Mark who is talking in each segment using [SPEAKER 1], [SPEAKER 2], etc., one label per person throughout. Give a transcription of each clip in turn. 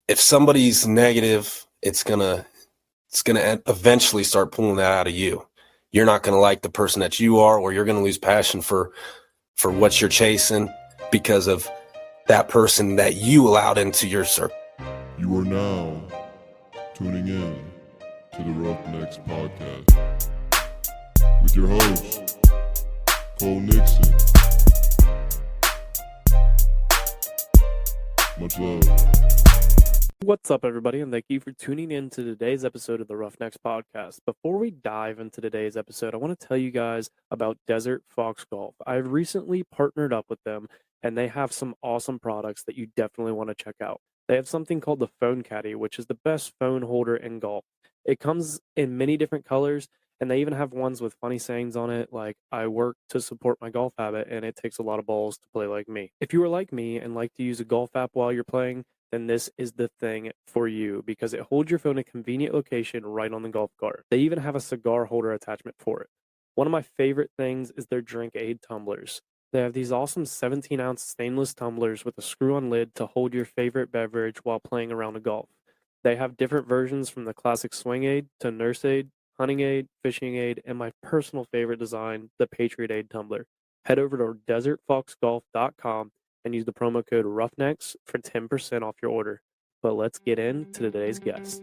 [SPEAKER 1] if somebody's negative, it's gonna eventually start pulling that out of you. You're not gonna like the person that you are, or you're gonna lose passion for what you're chasing because of that person that you allowed into your circle.
[SPEAKER 2] You are now tuning in to the Roughnecks podcast with your host, Cole Nixon. Much love.
[SPEAKER 3] What's up, everybody, and thank you for tuning in to today's episode of the Roughnecks podcast. Before we dive into today's episode, I want to tell you guys about Desert Fox Golf. I've recently partnered up with them, and they have some awesome products that you definitely want to check out. They have something called the Phone Caddy, which is the best phone holder in golf. It comes in many different colors, and they even have ones with funny sayings on it, like, I work to support my golf habit, and it takes a lot of balls to play like me. If you are like me and like to use a golf app while you're playing, then this is the thing for you because it holds your phone in a convenient location right on the golf cart. They even have a cigar holder attachment for it. One of my favorite things is their drink aid tumblers. They have these awesome 17-ounce stainless tumblers with a screw-on lid to hold your favorite beverage while playing around a golf. They have different versions from the classic swing aid to nurse aid, hunting aid, fishing aid, and my personal favorite design, the Patriot Aid tumbler. Head over to desertfoxgolf.com and use the promo code Roughnecks for 10% off your order. But let's get into today's guest.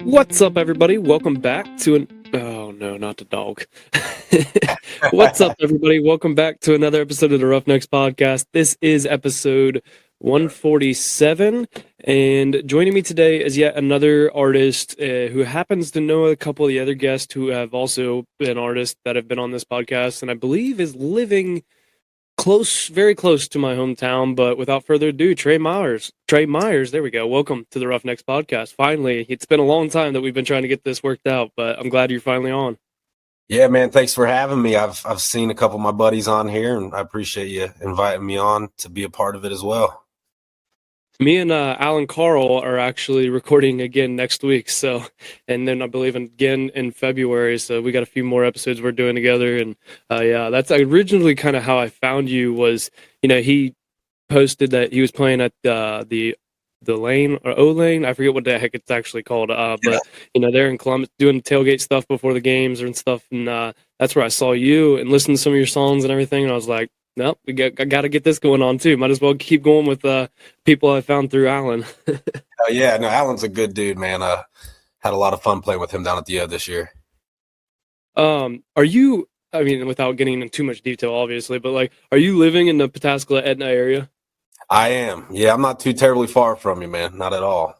[SPEAKER 3] What's up, everybody? Welcome back to oh no, not the dog. What's up, everybody? Welcome back to another episode of the Roughnecks podcast. This is episode 147, and joining me today is yet another artist who happens to know a couple of the other guests who have also been artists that have been on this podcast, and I believe is living very close to my hometown. But without further ado, Trae Myers, there we go. Welcome to the Roughnecks podcast. Finally, it's been a long time that we've been trying to get this worked out, but I'm glad you're finally on.
[SPEAKER 1] Yeah, man, thanks for having me. I've seen a couple of my buddies on here, and I appreciate you inviting me on to be a part of it as well.
[SPEAKER 3] Me and Alan Carl are actually recording again next week, so, and then I believe again in February, so we got a few more episodes we're doing together, and yeah, that's originally kind of how I found you. Was, he posted that he was playing at the lane or O lane, I forget what the heck it's actually called, but they're in Columbus doing tailgate stuff before the games and stuff, and that's where I saw you and listened to some of your songs and everything, and I was like, no, I got to get this going on too. Might as well keep going with people I found through Alan.
[SPEAKER 1] Yeah, no, Alan's a good dude, man. Had a lot of fun playing with him down at the O this year.
[SPEAKER 3] Are you, I mean, without getting into too much detail, obviously, but like, are you living in the Pataskala Etna area?
[SPEAKER 1] I am. Yeah, I'm not too terribly far from you, man. Not at all.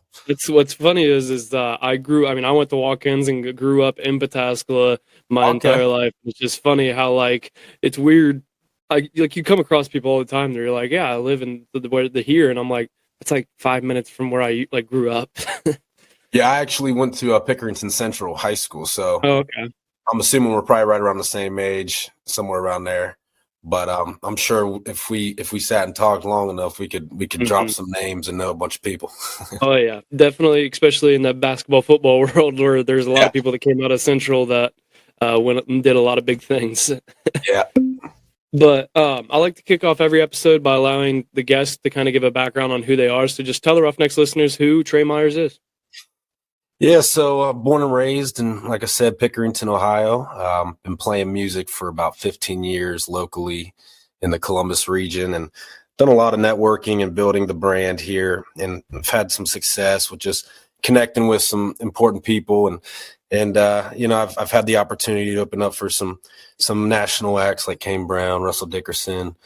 [SPEAKER 3] What's funny is I went to walk-ins and grew up in Pataskala my entire life. It's just funny how, like, it's weird. Like you come across people all the time. They're like, "Yeah, I live in the here," and I'm like, "It's like 5 minutes from where I grew up."
[SPEAKER 1] Yeah, I actually went to Pickerington Central High School, so
[SPEAKER 3] okay.
[SPEAKER 1] I'm assuming we're probably right around the same age, somewhere around there. But I'm sure if we sat and talked long enough, we could drop some names and know a bunch of people.
[SPEAKER 3] Oh yeah, definitely, especially in that basketball football world where there's a lot of people that came out of Central that went and did a lot of big things.
[SPEAKER 1] Yeah.
[SPEAKER 3] But I like to kick off every episode by allowing the guests to kind of give a background on who they are. So just tell the Roughnecks listeners who Trae Myers is.
[SPEAKER 1] Yeah, so born and raised in, like I said, Pickerington, Ohio. Been playing music for about 15 years locally in the Columbus region, and done a lot of networking and building the brand here. And I've had some success with just connecting with some important people, and I've had the opportunity to open up for some national acts like Kane Brown, Russell Dickerson,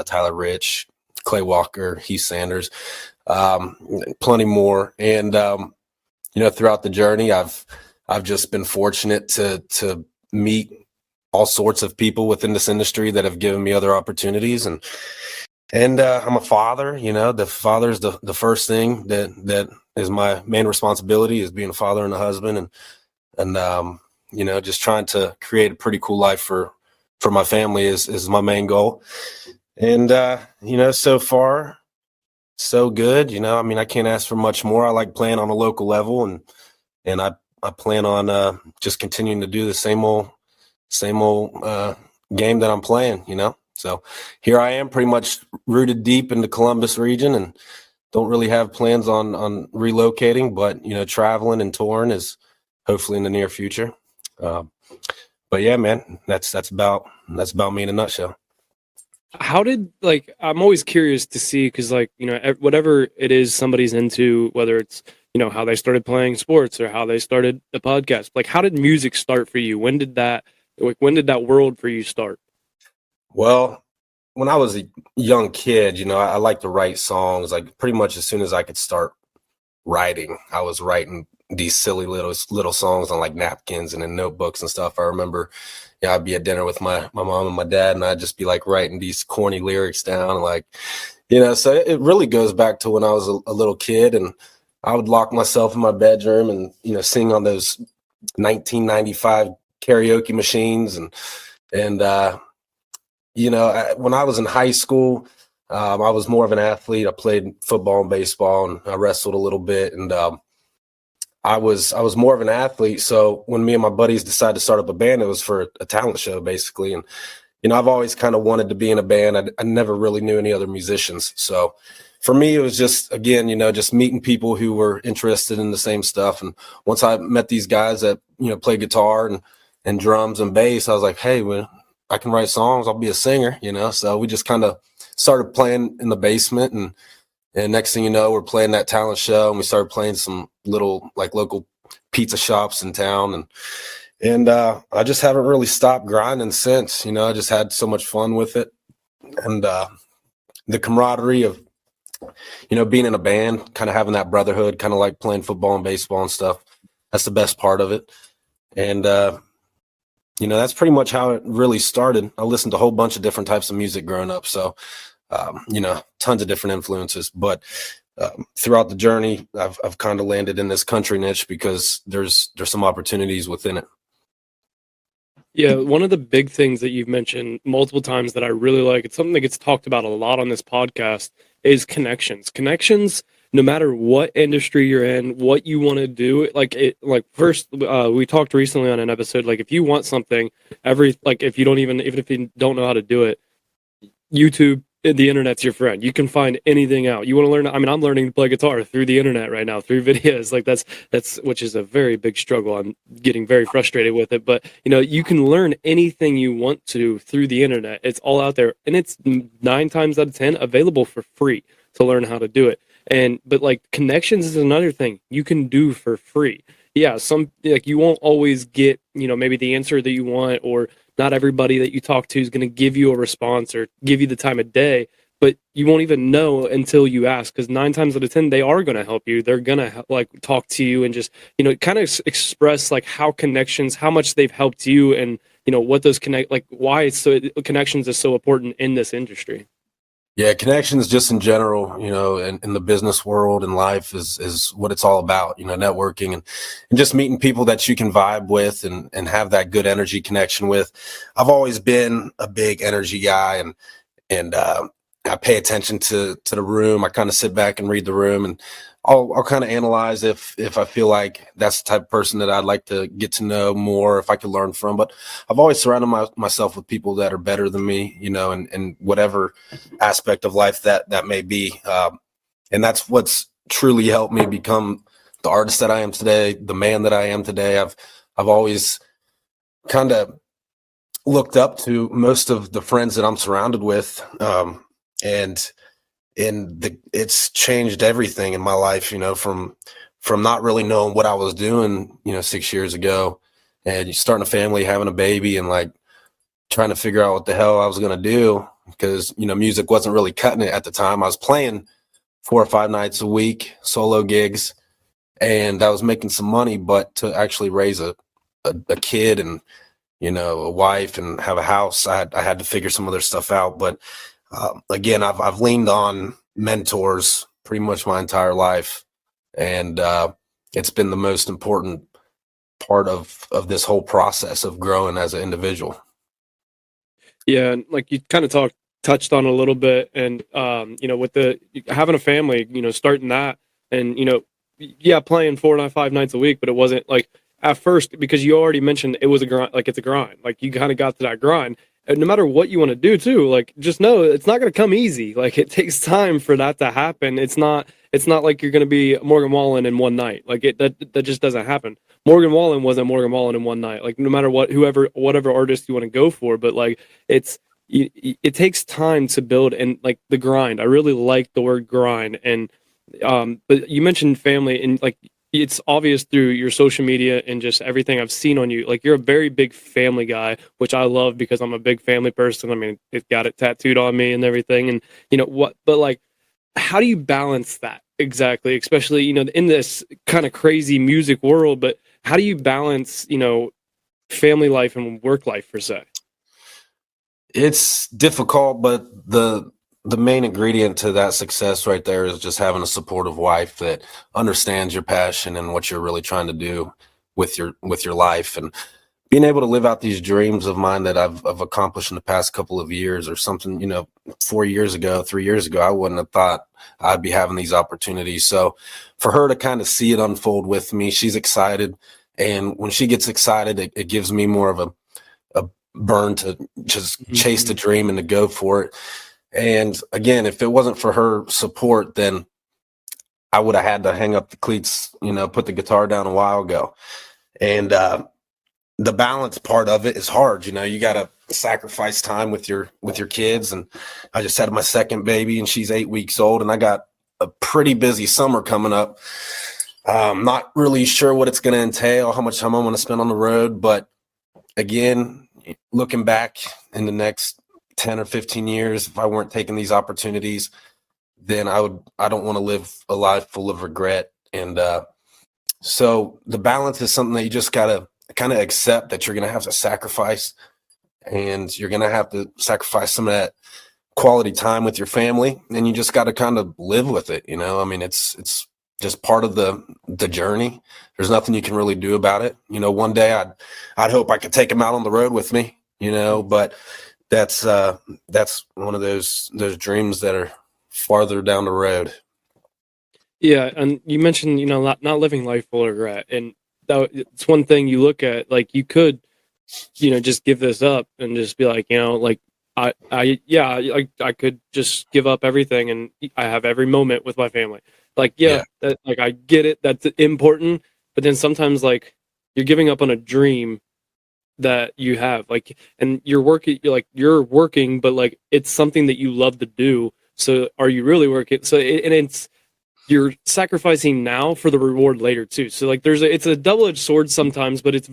[SPEAKER 1] Tyler Rich, Clay Walker, Heath Sanders, plenty more. And throughout the journey, I've just been fortunate to meet all sorts of people within this industry that have given me other opportunities. And I'm a father. The father is the first thing that is my main responsibility, is being a father and a husband, and just trying to create a pretty cool life for my family is my main goal. And so far so good. I can't ask for much more. I like playing on a local level, and I plan on just continuing to do the same old game that I'm playing, So here I am, pretty much rooted deep in the Columbus region, and don't really have plans on relocating, but traveling and touring is hopefully in the near future. But yeah, man, that's about me in a nutshell.
[SPEAKER 3] How did, like, I'm always curious to see, because, like, whatever it is somebody's into, whether it's, how they started playing sports or how they started the podcast, like, how did music start for you? When did that world for you start?
[SPEAKER 1] Well, when I was a young kid, I like to write songs. Like pretty much as soon as I could start writing, I was writing these silly little songs on like napkins and in notebooks and stuff. I remember, I'd be at dinner with my mom and my dad, and I'd just be like writing these corny lyrics down, like, so it really goes back to when I was a little kid, and I would lock myself in my bedroom and, sing on those 1995 karaoke machines. And when I was in high school, I was more of an athlete. I played football and baseball, and I wrestled a little bit. And I was more of an athlete. So when me and my buddies decided to start up a band, it was for a talent show, basically. And I've always kind of wanted to be in a band. I never really knew any other musicians. So for me, it was just, again, just meeting people who were interested in the same stuff. And once I met these guys that, play guitar and drums and bass, I was like, hey, well, I can write songs. I'll be a singer, So we just kind of started playing in the basement, and next thing you know, we're playing that talent show, and we started playing some little like local pizza shops in town, and I just haven't really stopped grinding since. I just had so much fun with it, and the camaraderie of being in a band, kind of having that brotherhood, kind of like playing football and baseball and stuff. That's the best part of it, and that's pretty much how it really started. I listened to a whole bunch of different types of music growing up. So, tons of different influences. But throughout the journey, I've kind of landed in this country niche because there's some opportunities within it.
[SPEAKER 3] Yeah, one of the big things that you've mentioned multiple times that I really like, it's something that gets talked about a lot on this podcast, is connections. Connections, no matter what industry you're in, what you want to do, first, we talked recently on an episode, like if you want something, if you don't know how to do it, YouTube, the internet's your friend. You can find anything out. You want to learn, I'm learning to play guitar through the internet right now, through videos. Like that's which is a very big struggle. I'm getting very frustrated with it, but you can learn anything you want to through the internet. It's all out there, and it's 9 times out of 10 available for free to learn how to do it. But like connections is another thing you can do for free. Yeah, you won't always get, maybe the answer that you want, or not everybody that you talk to is going to give you a response or give you the time of day, but you won't even know until you ask, because 9 times out of 10, they are going to help you. They're going to talk to you and just, kind of express like how much they've helped you, and, what those why connections is so important in this industry.
[SPEAKER 1] Yeah, connections just in general, in the business world and life is what it's all about, networking and just meeting people that you can vibe with and have that good energy connection with. I've always been a big energy guy, and I pay attention to the room. I kind of sit back and read the room, and I'll kind of analyze if I feel like that's the type of person that I'd like to get to know more, if I could learn from. But I've always surrounded myself with people that are better than me, in whatever aspect of life that may be. And that's what's truly helped me become the artist that I am today, the man that I am today. I've always kind of looked up to most of the friends that I'm surrounded with, and it's changed everything in my life, from not really knowing what I was doing, 6 years ago, and starting a family, having a baby, and like trying to figure out what the hell I was going to do, because, music wasn't really cutting it at the time. I was playing 4 or 5 nights a week, solo gigs, and I was making some money, but to actually raise a kid and, a wife and have a house, I had to figure some other stuff out. But again, I've leaned on mentors pretty much my entire life, and it's been the most important part of this whole process of growing as an individual.
[SPEAKER 3] Yeah, and like you kind of touched on a little bit, and with the having a family, starting that, and playing 4 or 5 nights a week, but it wasn't like at first, because you already mentioned it was a grind. Like it's a grind. Like you kind of got to that grind. no matter what you want to do too, like just know it's not going to come easy. Like it takes time for that to happen. It's not like you're going to be Morgan Wallen in one night. Like that just doesn't happen. Morgan Wallen wasn't Morgan Wallen in one night. Like no matter whatever artist you want to go for, but like it takes time to build, and like the grind. I really like the word grind. And but you mentioned family, and like it's obvious through your social media and just everything I've seen on you. Like you're a very big family guy, which I love because I'm a big family person. I mean, it got it tattooed on me and everything. And but like, how do you balance that exactly? Especially, in this kind of crazy music world, but how do you balance, family life and work life per se?
[SPEAKER 1] It's difficult, but the main ingredient to that success right there is just having a supportive wife that understands your passion and what you're really trying to do with your life, and being able to live out these dreams of mine that I've accomplished in the past couple of years or something. 4 years ago, 3 years ago, I wouldn't have thought I'd be having these opportunities. So for her to kind of see it unfold with me, she's excited. And when she gets excited, it gives me more of a burn to just chase the dream and to go for it. And again, if it wasn't for her support, then I would have had to hang up the cleats, put the guitar down a while ago. And the balance part of it is hard. You got to sacrifice time with your kids. And I just had my second baby, and she's 8 weeks old, and I got a pretty busy summer coming up. Not really sure what it's going to entail, how much time I'm going to spend on the road. But again, looking back in the next 10 or 15 years, if I weren't taking these opportunities, then I don't want to live a life full of regret. And so the balance is something that you just got to kind of accept, that you're going to have to sacrifice, and you're going to have to sacrifice some of that quality time with your family, and you just got to kind of live with it. I mean, it's just part of the journey. There's nothing you can really do about it. One day I'd hope I could take him out on the road with me, but that's one of those dreams that are farther down the road.
[SPEAKER 3] Yeah, and you mentioned, not living life full of regret, and it's one thing you look at. Like you could, just give this up and just be like, like I could just give up everything, and I have every moment with my family. Like, like I get it, that's important, but then sometimes like you're giving up on a dream that you have, like, and you're working, but like it's something that you love to do. So are you really working? So you're sacrificing now for the reward later too. So like it's a double-edged sword sometimes, but it's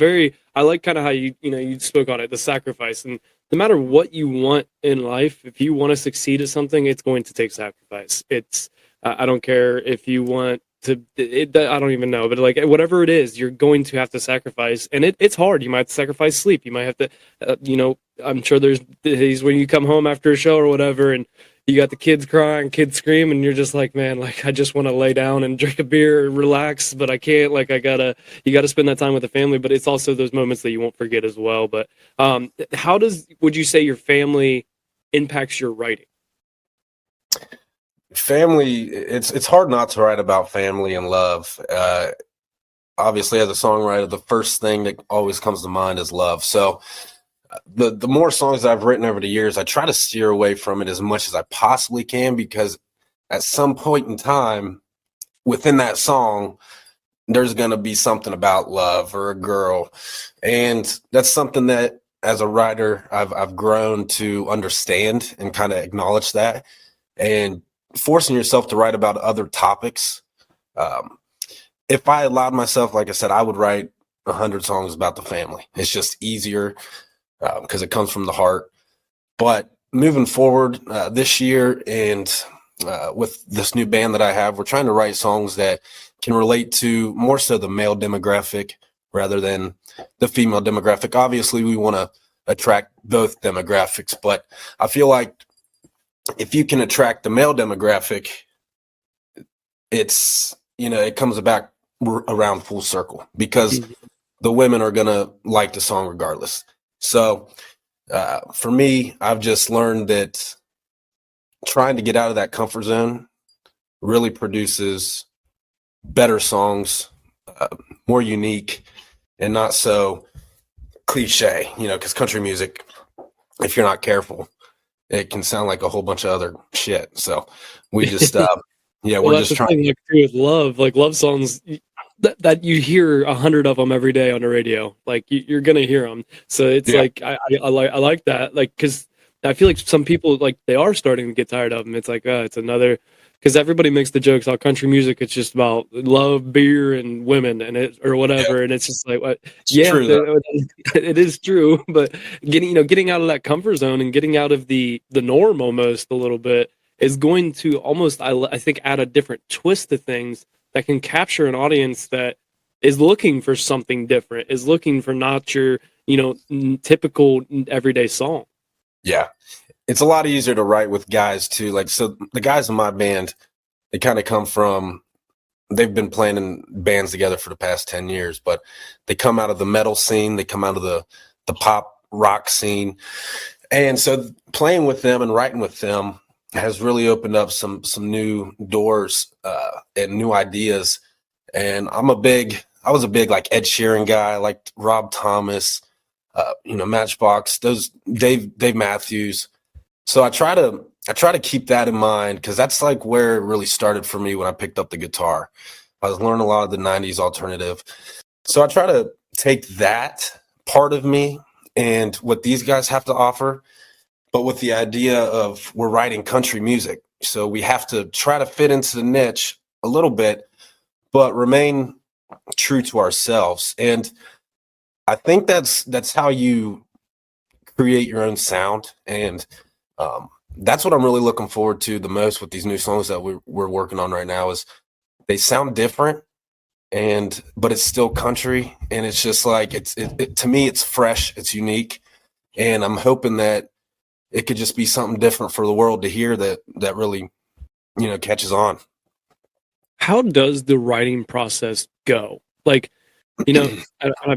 [SPEAKER 3] I like kind of how you spoke on it, the sacrifice. And no matter what you want in life, if you want to succeed at something, it's going to take sacrifice. I don't care if you want to, I don't even know, but like whatever it is, you're going to have to sacrifice, and it's hard. You might have to sacrifice sleep. You might have to, I'm sure there's days when you come home after a show or whatever, and you got the kids crying, kids scream, and you're just like, man, like I just want to lay down and drink a beer and relax, but I can't. Like you gotta spend that time with the family. But it's also those moments that you won't forget as well. But how would you say your family impacts your writing?
[SPEAKER 1] Family, it's hard not to write about family and love. Obviously, as a songwriter, the first thing that always comes to mind is love. So the more songs I've written over the years, I try to steer away from it as much as I possibly can, because at some point in time within that song, there's going to be something about love or a girl. And that's something that as a writer, I've grown to understand and kind of acknowledge that, and forcing yourself to write about other topics. If I allowed myself, like I said, I would write 100 songs about the family. It's just easier because it comes from the heart. But moving forward this year, and with this new band that I have, we're trying to write songs that can relate to more so the male demographic rather than the female demographic. Obviously, we want to attract both demographics, but I feel like if you can attract the male demographic, it's, it comes back around full circle, because the women are going to like the song regardless. So for me, I've just learned that trying to get out of that comfort zone really produces better songs, more unique and not so cliche, because country music if you're not careful, it can sound like a whole bunch of other shit. So we just, yeah,
[SPEAKER 3] Well,
[SPEAKER 1] we're
[SPEAKER 3] that's
[SPEAKER 1] just
[SPEAKER 3] the
[SPEAKER 1] trying.
[SPEAKER 3] thing, like too, with love, like love songs that you hear 100 of them every day on the radio. Like you're gonna hear them. So it's
[SPEAKER 1] Yeah.
[SPEAKER 3] like I like that. Like because I feel like some people like they are starting to get tired of them. It's like it's another because everybody makes the jokes about country music. It's just about love, beer, and women, and it or
[SPEAKER 1] Yeah.
[SPEAKER 3] whatever. And it's just like what?
[SPEAKER 1] It's
[SPEAKER 3] Yeah,
[SPEAKER 1] true though.
[SPEAKER 3] it is true. But getting out of that comfort zone and getting out of the norm almost a little bit is going to almost I think add a different twist to things that can capture an audience that is looking for something different, is looking for not your typical everyday song.
[SPEAKER 1] Yeah. It's a lot easier to write with guys too. Like, so the guys in my band, they kind of come from, they've been playing in bands together for the past 10 years, but they come out of the metal scene. They come out of the pop rock scene. And so playing with them and writing with them has really opened up some new doors and new ideas. And I was a big like Ed Sheeran guy. I liked Rob Thomas, Matchbox, those Dave Matthews. So I try to keep that in mind because that's like where it really started for me when I picked up the guitar. I was learning a lot of the 90s alternative. So I try to take that part of me and what these guys have to offer, but with the idea of we're writing country music. So we have to try to fit into the niche a little bit, but remain true to ourselves. And I think that's how you create your own sound. And that's what I'm really looking forward to the most with these new songs that we're working on right now is they sound different but it's still country. And it's just like, it to me, it's fresh, it's unique. And I'm hoping that it could just be something different for the world to hear that really, catches on.
[SPEAKER 3] How does the writing process go? Like, I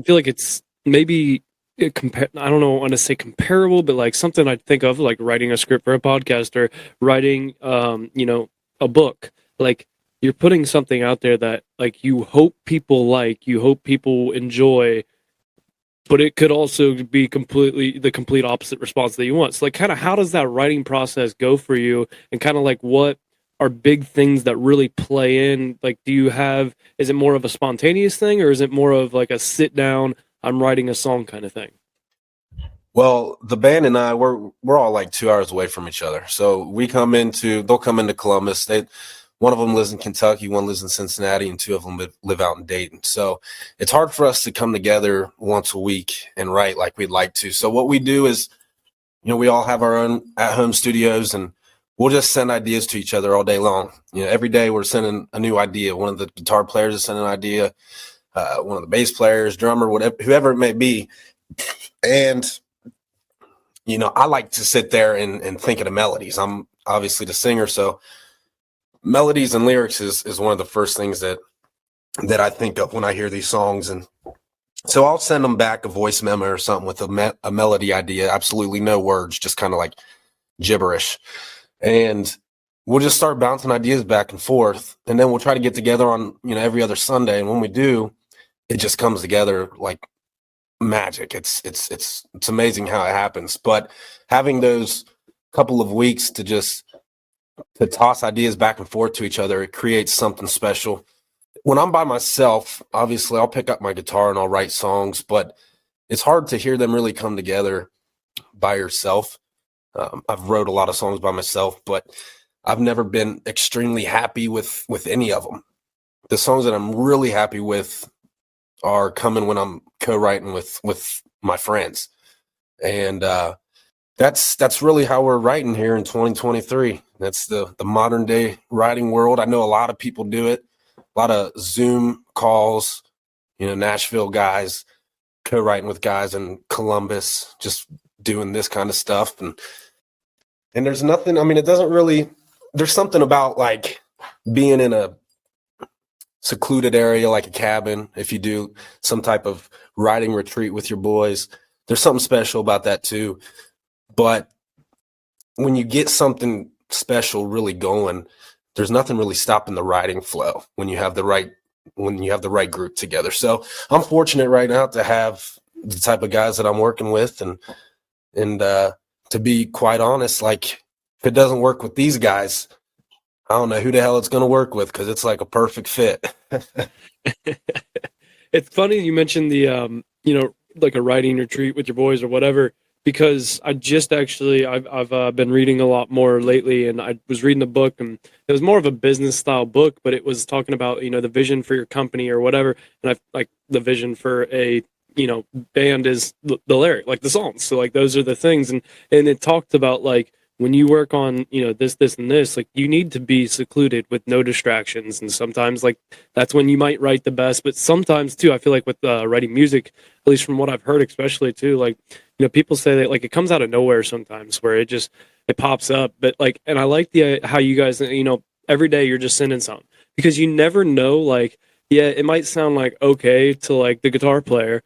[SPEAKER 3] feel like it's maybe I don't know, want to say comparable, but like something I'd think of like writing a script for a podcast or writing, a book. Like you're putting something out there that like you hope people like, you hope people enjoy, but it could also be completely the complete opposite response that you want. So like kind of how does that writing process go for you and kind of like what are big things that really play in? Like is it more of a spontaneous thing or is it more of like a sit down, I'm writing a song kind of thing?
[SPEAKER 1] Well, the band and I, we're all like 2 hours away from each other. So they'll come into Columbus. One of them lives in Kentucky, one lives in Cincinnati, and two of them live out in Dayton. So it's hard for us to come together once a week and write like we'd like to. So what we do is, we all have our own at-home studios, and we'll just send ideas to each other all day long. Every day we're sending a new idea. One of the guitar players is sending an idea, one of the bass players, drummer, whatever, whoever it may be. And, I like to sit there and think of the melodies. I'm obviously the singer, so melodies and lyrics is one of the first things that I think of when I hear these songs. And so I'll send them back a voice memo or something with a melody idea, absolutely no words, just kind of like gibberish. And we'll just start bouncing ideas back and forth. And then we'll try to get together on, every other Sunday. And when we do, it just comes together like magic. It's amazing how it happens. But having those couple of weeks to toss ideas back and forth to each other, it creates something special. When I'm by myself, obviously I'll pick up my guitar and I'll write songs, but it's hard to hear them really come together by yourself. I've wrote a lot of songs by myself, but I've never been extremely happy with any of them. The songs that I'm really happy with are coming when I'm co-writing with my friends. And that's really how we're writing here in 2023. That's the modern day writing world. I know a lot of people do it. A lot of Zoom calls, Nashville guys co-writing with guys in Columbus, just doing this kind of stuff. And there's nothing, there's something about like being in a secluded area, like a cabin. If you do some type of writing retreat with your boys, there's something special about that too. But when you get something special really going, there's nothing really stopping the writing flow when you have the right group together. So I'm fortunate right now to have the type of guys that I'm working with, and to be quite honest, like if it doesn't work with these guys, I don't know who the hell it's going to work with, because it's like a perfect fit.
[SPEAKER 3] It's funny you mentioned the like a writing retreat with your boys or whatever, because I just actually I've been reading a lot more lately, and I was reading the book, and it was more of a business style book, but it was talking about the vision for your company or whatever, and I like the vision for a band is the lyric, like the songs, so like those are the things, and it talked about like when you work on this and this, like you need to be secluded with no distractions, and sometimes like that's when you might write the best, but sometimes too I feel like with writing music, at least from what I've heard, especially too, like people say that like it comes out of nowhere sometimes, where it pops up, but like, and I like the how you guys every day you're just sending something, because you never know, like yeah, it might sound like okay to like the guitar player,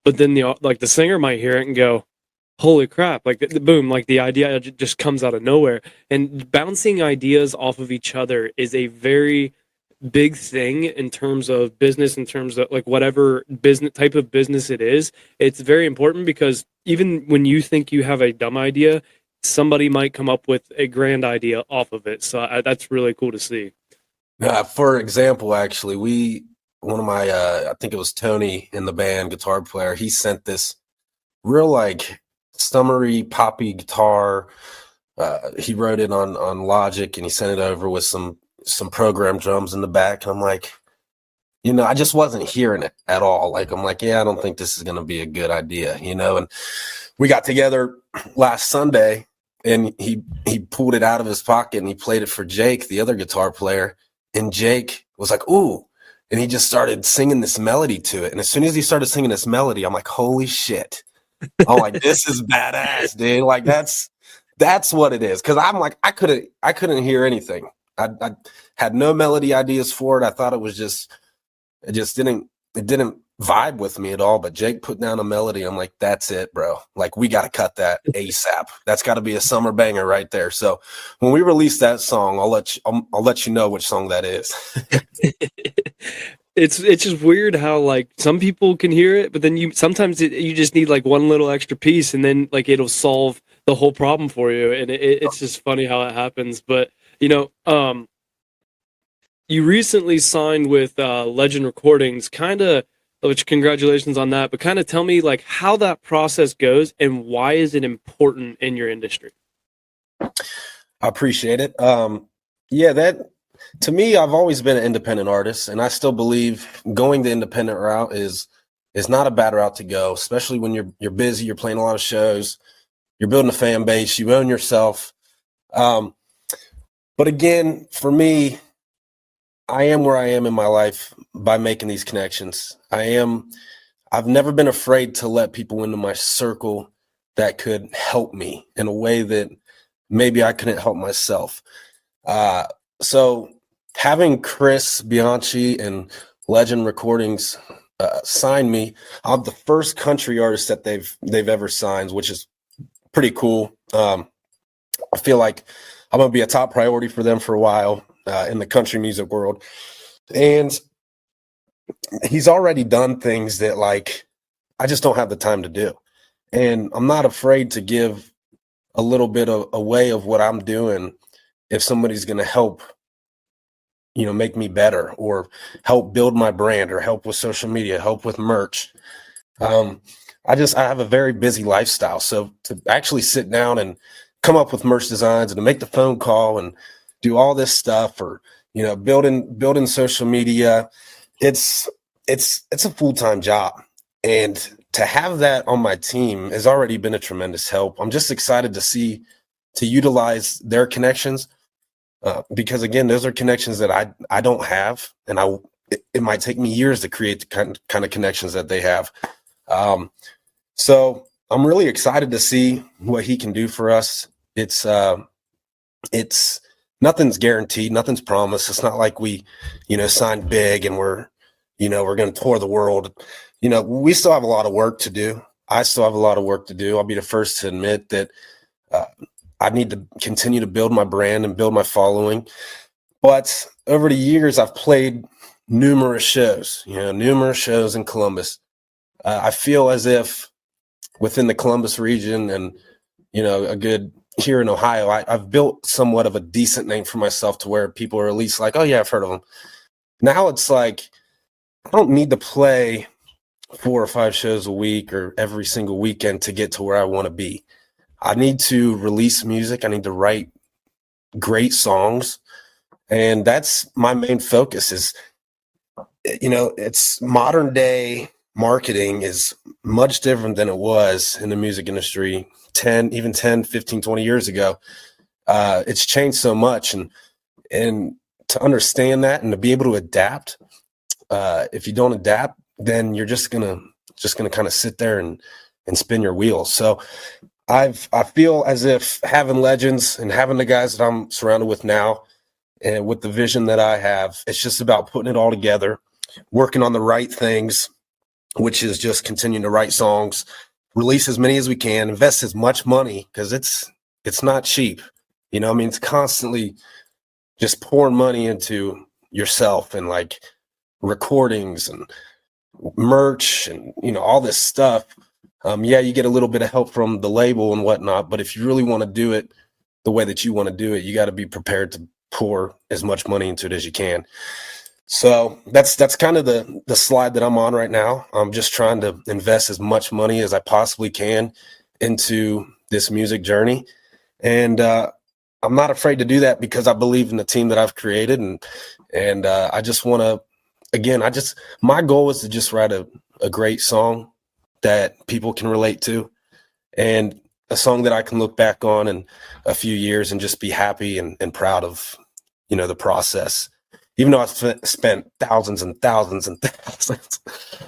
[SPEAKER 3] but then the singer might hear it and go, holy crap, like boom, like the idea just comes out of nowhere. And bouncing ideas off of each other is a very big thing in terms of business, in terms of like whatever business type of business it is. It's very important, because even when you think you have a dumb idea, somebody might come up with a grand idea off of it. So that's really cool to see.
[SPEAKER 1] For example, actually, one of my, I think it was Tony in the band, guitar player, he sent this real like summery poppy guitar. He wrote it on Logic, and he sent it over with some programmed drums in the back. And I'm like, I just wasn't hearing it at all. Like, I'm like, yeah, I don't think this is going to be a good idea, and we got together last Sunday, and he pulled it out of his pocket and he played it for Jake, the other guitar player. And Jake was like, ooh. And he just started singing this melody to it. And as soon as he started singing this melody, I'm like, holy shit. I'm like, this is badass, dude. Like that's what it is. Cause I'm like, I couldn't hear anything. I had no melody ideas for it. I thought it didn't vibe with me at all. But Jake put down a melody. I'm like, that's it, bro. Like we got to cut that ASAP. That's got to be a summer banger right there. So when we release that song, I'll let you know which song that is.
[SPEAKER 3] It's just weird how like some people can hear it, but then you just need like one little extra piece, and then like it'll solve the whole problem for you, and it's just funny how it happens. But you recently signed with Legend Recordings, kind of, which congratulations on that. But kind of tell me like how that process goes and why is it important in your industry?
[SPEAKER 1] I appreciate it. Yeah, that. To me, I've always been an independent artist, and I still believe going the independent route is not a bad route to go, especially when you're busy, you're playing a lot of shows, you're building a fan base, you own yourself. But again, for me, I am where I am in my life by making these connections. I've never been afraid to let people into my circle that could help me in a way that maybe I couldn't help myself. So having Chris Bianchi and Legend Recordings sign me, I'm the first country artist that they've ever signed, which is pretty cool. I feel like I'm going to be a top priority for them for a while in the country music world. And he's already done things that like I just don't have the time to do. And I'm not afraid to give a little bit of away of what I'm doing if somebody's going to help, make me better, or help build my brand, or help with social media, help with merch. I have a very busy lifestyle. So to actually sit down and come up with merch designs and to make the phone call and do all this stuff, or, building social media, it's a full-time job. And to have that on my team has already been a tremendous help. I'm just excited to utilize their connections. Because again, those are connections that I don't have, and it might take me years to create the kind of connections that they have. So I'm really excited to see what he can do for us. It's nothing's guaranteed, nothing's promised. It's not like we, signed big and we're going to tour the world. We still have a lot of work to do. I still have a lot of work to do. I'll be the first to admit that. I need to continue to build my brand and build my following. But over the years, I've played numerous shows in Columbus. I feel as if within the Columbus region and a good here in Ohio, I've built somewhat of a decent name for myself to where people are at least like, oh yeah, I've heard of them. Now it's like, I don't need to play 4 or 5 shows a week or every single weekend to get to where I want to be. I need to release music. I need to write great songs. And that's my main focus is, it's modern day marketing is much different than it was in the music industry 10, 15, 20 years ago. It's changed so much. And to understand that and to be able to adapt, if you don't adapt, then you're just gonna kind of sit there and spin your wheels. So I feel as if having legends and having the guys that I'm surrounded with now and with the vision that I have, it's just about putting it all together, working on the right things, which is just continuing to write songs, release as many as we can, invest as much money, because it's not cheap. It's constantly just pouring money into yourself and like recordings and merch and all this stuff. You get a little bit of help from the label and whatnot, but if you really want to do it the way that you want to do it, you got to be prepared to pour as much money into it as you can. So that's kind of the slide that I'm on right now. I'm just trying to invest as much money as I possibly can into this music journey, and I'm not afraid to do that because I believe in the team that I've created, and I just want to. Again, my goal is to just write a great song that people can relate to, and a song that I can look back on in a few years and just be happy and proud of, the process. Even though I've spent thousands and thousands and thousands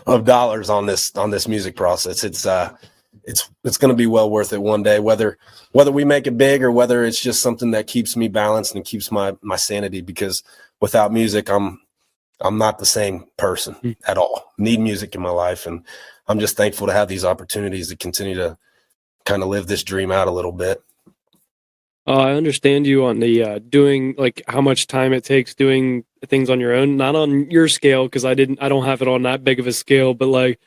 [SPEAKER 1] of dollars on this music process, it's going to be well worth it one day, whether we make it big or whether it's just something that keeps me balanced and keeps my sanity, because without music, I'm not the same person at all. Need music in my life. And I'm just thankful to have these opportunities to continue to kind of live this dream out a little bit.
[SPEAKER 3] I understand you on the doing, like, how much time it takes doing things on your own, not on your scale, because I don't have it on that big of a scale, but like,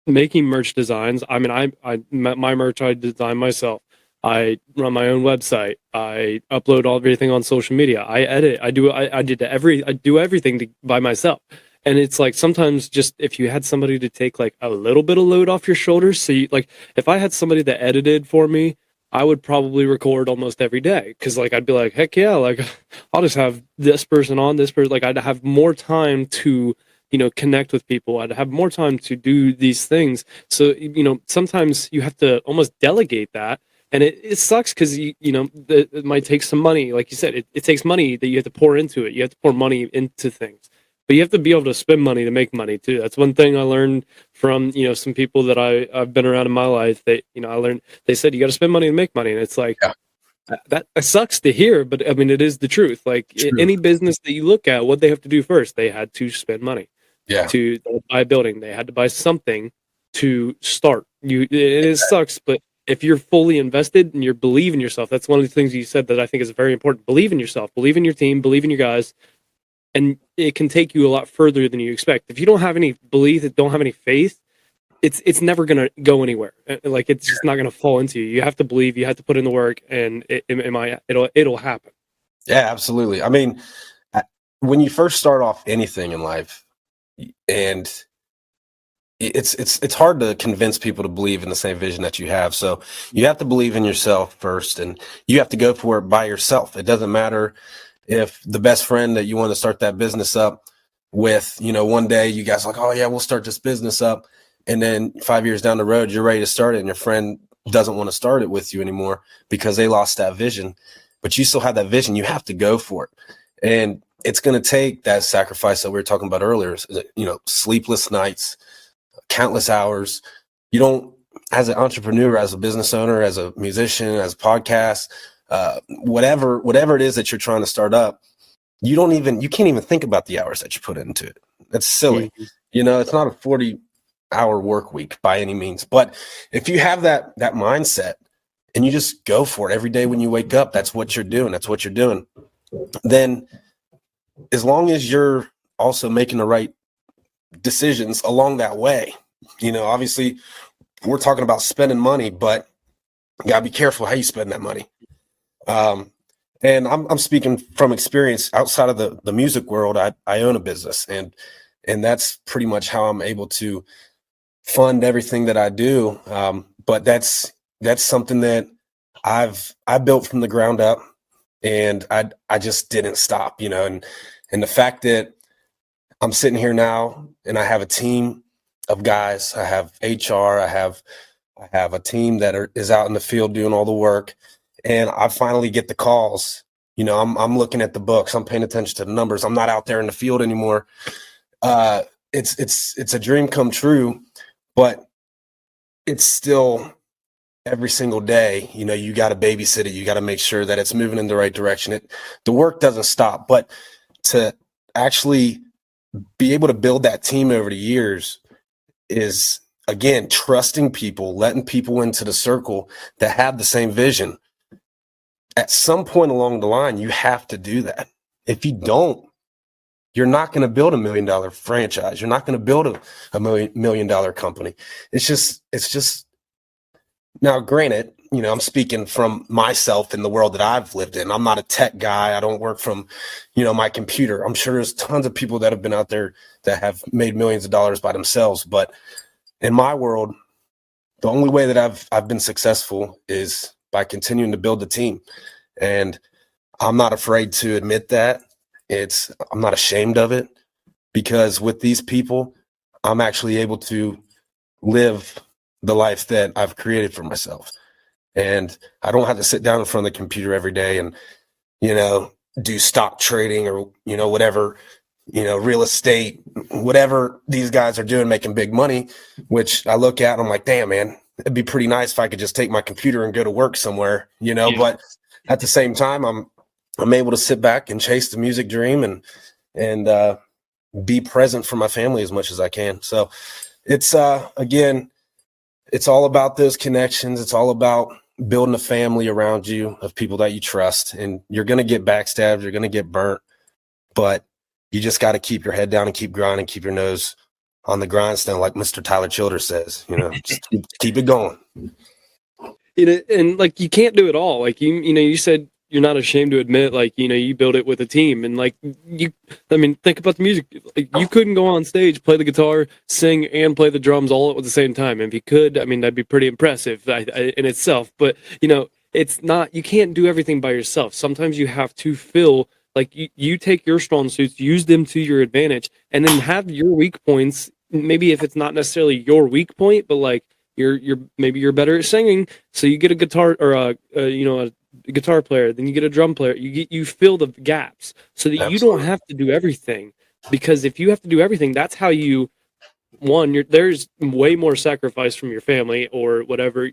[SPEAKER 3] making merch designs. I mean, my merch I design myself. I run my own website. I upload everything on social media. I edit. I do everything by myself. And it's like, sometimes just if you had somebody to take like a little bit of load off your shoulders. So like if I had somebody that edited for me, I would probably record almost every day. Cause like, I'd be like, heck yeah, like I'll just have this person on, this person. Like I'd have more time to, connect with people. I'd have more time to do these things. So, sometimes you have to almost delegate that. And it sucks because, it might take some money. Like you said, it takes money that you have to pour into it. You have to pour money into things. But you have to be able to spend money to make money, too. That's one thing I learned from, some people that I've been around in my life. They said you got to spend money to make money. And it's like,
[SPEAKER 1] Yeah.
[SPEAKER 3] That sucks to hear. But, I mean, it is the truth. Like, any business that you look at, what they have to do first, they had to spend money.
[SPEAKER 1] Yeah.
[SPEAKER 3] To buy a building. They had to buy something to start. It sucks, but if you're fully invested and you believe in yourself, that's one of the things you said that I think is very important. Believe in yourself, believe in your team, believe in your guys, and it can take you a lot further than you expect. If you don't have any belief, don't have any faith, it's never gonna go anywhere. Like it's just not gonna fall into you. You have to believe, you have to put in the work, and it'll happen.
[SPEAKER 1] Yeah, absolutely. I mean, when you first start off anything in life, and it's hard to convince people to believe in the same vision that you have. So you have to believe in yourself first, and you have to go for it by yourself. It doesn't matter if the best friend that you want to start that business up with, one day you guys are like, oh yeah, we'll start this business up. And then 5 years down the road, you're ready to start it, and your friend doesn't want to start it with you anymore because they lost that vision. But you still have that vision. You have to go for it. And it's going to take that sacrifice that we were talking about earlier, sleepless nights, countless hours. You don't, as an entrepreneur, as a business owner, as a musician, as a podcast, whatever it is that you're trying to start up, you can't even think about the hours that you put into it. That's silly.
[SPEAKER 3] Mm-hmm.
[SPEAKER 1] It's not a 40-hour work week by any means. But if you have that mindset and you just go for it every day when you wake up, that's what you're doing. Then as long as you're also making the right decisions along that way, obviously we're talking about spending money, but You gotta be careful how you spend that money. And I'm speaking from experience outside of the music world. I own a business, and that's pretty much how I'm able to fund everything that I do. But that's something that I built from the ground up, and I just didn't stop, and the fact that I'm sitting here now and I have a team of guys, I have HR, I have a team that is out in the field doing all the work, and I finally get the calls. I'm looking at the books, I'm paying attention to the numbers. I'm not out there in the field anymore. It's a dream come true, but it's still every single day. You got to babysit it. You got to make sure that it's moving in the right direction. The work doesn't stop, but to actually be able to build that team over the years is, again, trusting people, letting people into the circle that have the same vision. At some point along the line, you have to do that. If you don't, you're not going to build $1 million franchise. You're not going to build a $1 million company. It's just now, granted, I'm speaking from myself in the world that I've lived in. I'm not a tech guy. I don't work from, my computer. I'm sure there's tons of people that have been out there that have made millions of dollars by themselves. But in my world, the only way that I've been successful is by continuing to build the team. And I'm not afraid to admit that. I'm not ashamed of it, because with these people, I'm actually able to live the life that I've created for myself. And I don't have to sit down in front of the computer every day and, do stock trading or, whatever, real estate, whatever these guys are doing, making big money, which I look at and I'm like, damn, man, it'd be pretty nice if I could just take my computer and go to work somewhere,
[SPEAKER 3] Yeah.
[SPEAKER 1] But at the same time, I'm able to sit back and chase the music dream and be present for my family as much as I can. So it's, again, it's all about those connections. It's all about building a family around you of people that you trust, and you're going to get backstabbed. You're going to get burnt, but you just got to keep your head down and keep grinding, keep your nose on the grindstone. Like Mr. Tyler Childers says, just keep it going.
[SPEAKER 3] And like, you can't do it all. Like, you said you're not ashamed to admit, like, you build it with a team, and like, think about the music. Like, you couldn't go on stage, play the guitar, sing, and play the drums all at the same time. And if you could, that'd be pretty impressive in itself. But it's not. You can't do everything by yourself. Sometimes you have to fill. Like, you take your strong suits, use them to your advantage, and then have your weak points. Maybe if it's not necessarily your weak point, but like, maybe you're better at singing, so you get a guitar or a guitar player, then you get a drum player. You fill the gaps so that you don't have to do everything. Because if you have to do everything, that's how there's way more sacrifice from your family or whatever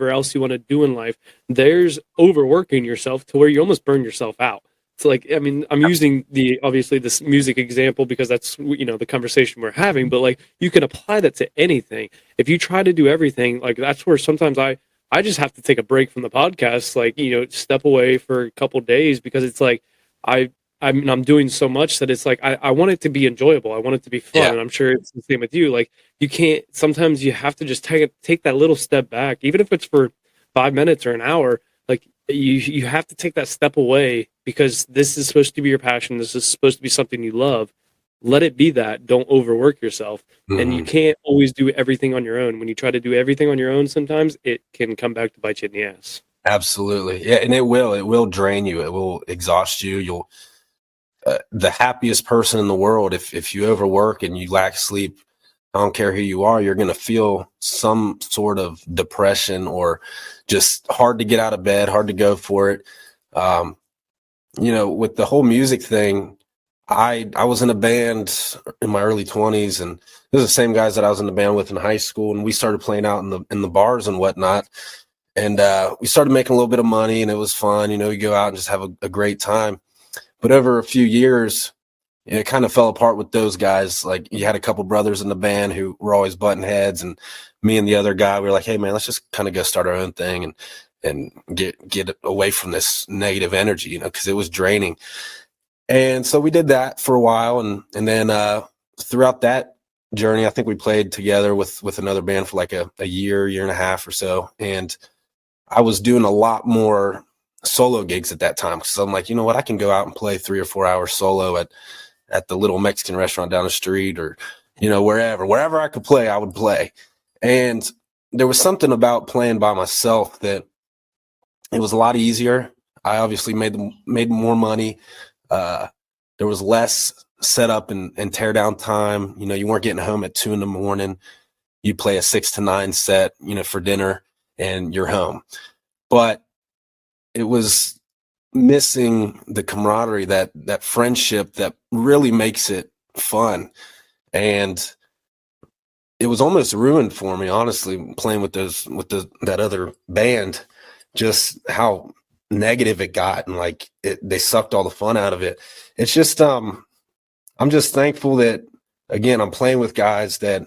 [SPEAKER 3] else you want to do in life. There's overworking yourself to where you almost burn yourself out. So like, I'm using obviously this music example because that's, the conversation we're having, but like, you can apply that to anything. If you try to do everything, like, that's where sometimes I just have to take a break from the podcast, like, step away for a couple days, because it's like, I'm doing so much that it's like, I want it to be enjoyable. I want it to be fun. Yeah. And I'm sure it's the same with you. Like, sometimes you have to just take that little step back, even if it's for 5 minutes or an hour. Like, you have to take that step away, because this is supposed to be your passion. This is supposed to be something you love. Let it be that. Don't overwork yourself. Mm-hmm. And you can't always do everything on your own. When you try to do everything on your own, sometimes it can come back to bite you in the ass.
[SPEAKER 1] Absolutely. Yeah. And it will drain you. It will exhaust you. You'll, the happiest person in the world, if you overwork and you lack sleep, I don't care who you are, you're going to feel some sort of depression or just hard to get out of bed, hard to go for it. With the whole music thing, I was in a band in my early 20s, and these are the same guys that I was in the band with in high school, and we started playing out in the bars and whatnot. And we started making a little bit of money, and it was fun. We go out and just have a great time. But over a few years, it kind of fell apart with those guys. Like, you had a couple brothers in the band who were always butting heads, and me and the other guy, we were like, hey man, let's just kind of go start our own thing and get away from this negative energy, because it was draining. And so we did that for a while. And then throughout that journey, I think we played together with another band for like a year and a half or so. And I was doing a lot more solo gigs at that time. So I'm like, you know what, I can go out and play 3 or 4 hours solo at the little Mexican restaurant down the street, or, wherever I could play, I would play. And there was something about playing by myself that it was a lot easier. I obviously made more money. There was less setup and tear down time. You weren't getting home at 2 a.m. You play a 6 to 9 set, for dinner, and you're home. But it was missing the camaraderie, that friendship that really makes it fun. And it was almost ruined for me, honestly, playing with that other band, just how negative it got, and they sucked all the fun out of it. It's just I'm just thankful that, again, I'm playing with guys that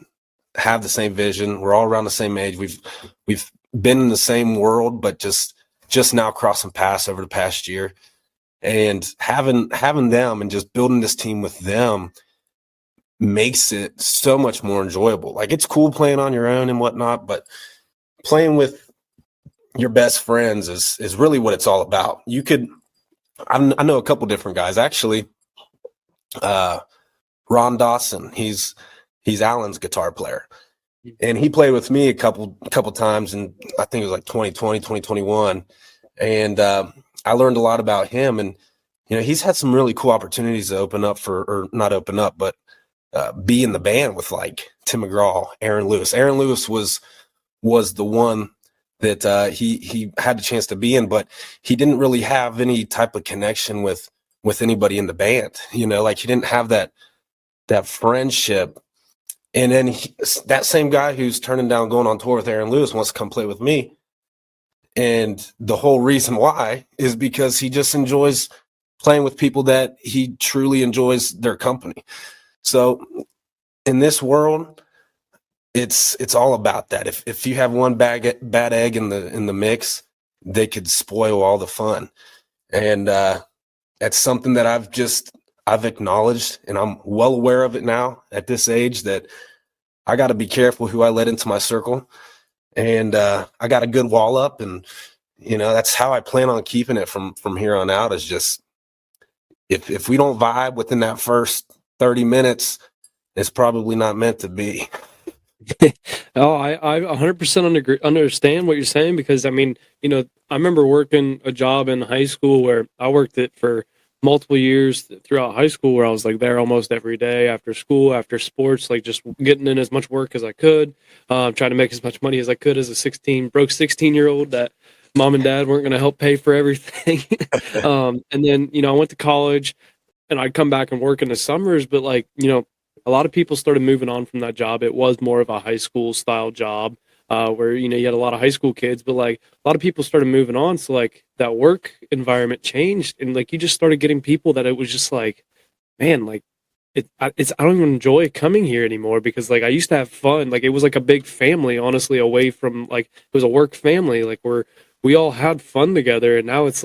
[SPEAKER 1] have the same vision. We're all around the same age. We've been in the same world, but just now crossing paths over the past year, and having them and just building this team with them makes it so much more enjoyable. It's cool playing on your own and whatnot, but playing with your best friends is really what it's all about. I know a couple different guys, actually. Ron Dawson, he's Alan's guitar player, and he played with me a couple times, and I think it was 2020, 2021. And I learned a lot about him, and he's had some really cool opportunities to be in the band with Tim McGraw, Aaron Lewis. Aaron Lewis was the one that he had the chance to be in, but he didn't really have any type of connection with anybody in the band. He didn't have that friendship. And then that same guy who's turning down going on tour with Aaron Lewis wants to come play with me. And the whole reason why is because he just enjoys playing with people that he truly enjoys their company. So in this world, it's all about that. If you have one bad egg in the mix, they could spoil all the fun. And that's something that I've acknowledged, and I'm well aware of it now at this age, that I got to be careful who I let into my circle. And I got a good wall up, and that's how I plan on keeping it from here on out. Is just if we don't vibe within that first 30 minutes, it's probably not meant to be.
[SPEAKER 3] Oh, I 100% understand what you're saying, because I remember working a job in high school where I worked it for multiple years throughout high school, where I was there almost every day after school, after sports, just getting in as much work as I could, trying to make as much money as I could as a broke 16-year-old that mom and dad weren't going to help pay for everything. And then, I went to college, and I'd come back and work in the summers, but a lot of people started moving on from that job. It was more of a high school style job, where, you had a lot of high school kids, but a lot of people started moving on. So that work environment changed, and you just started getting people that it was just man, I don't even enjoy coming here anymore, because I used to have fun. It was a big family, honestly, away from it was a work family, where we all had fun together. And now it's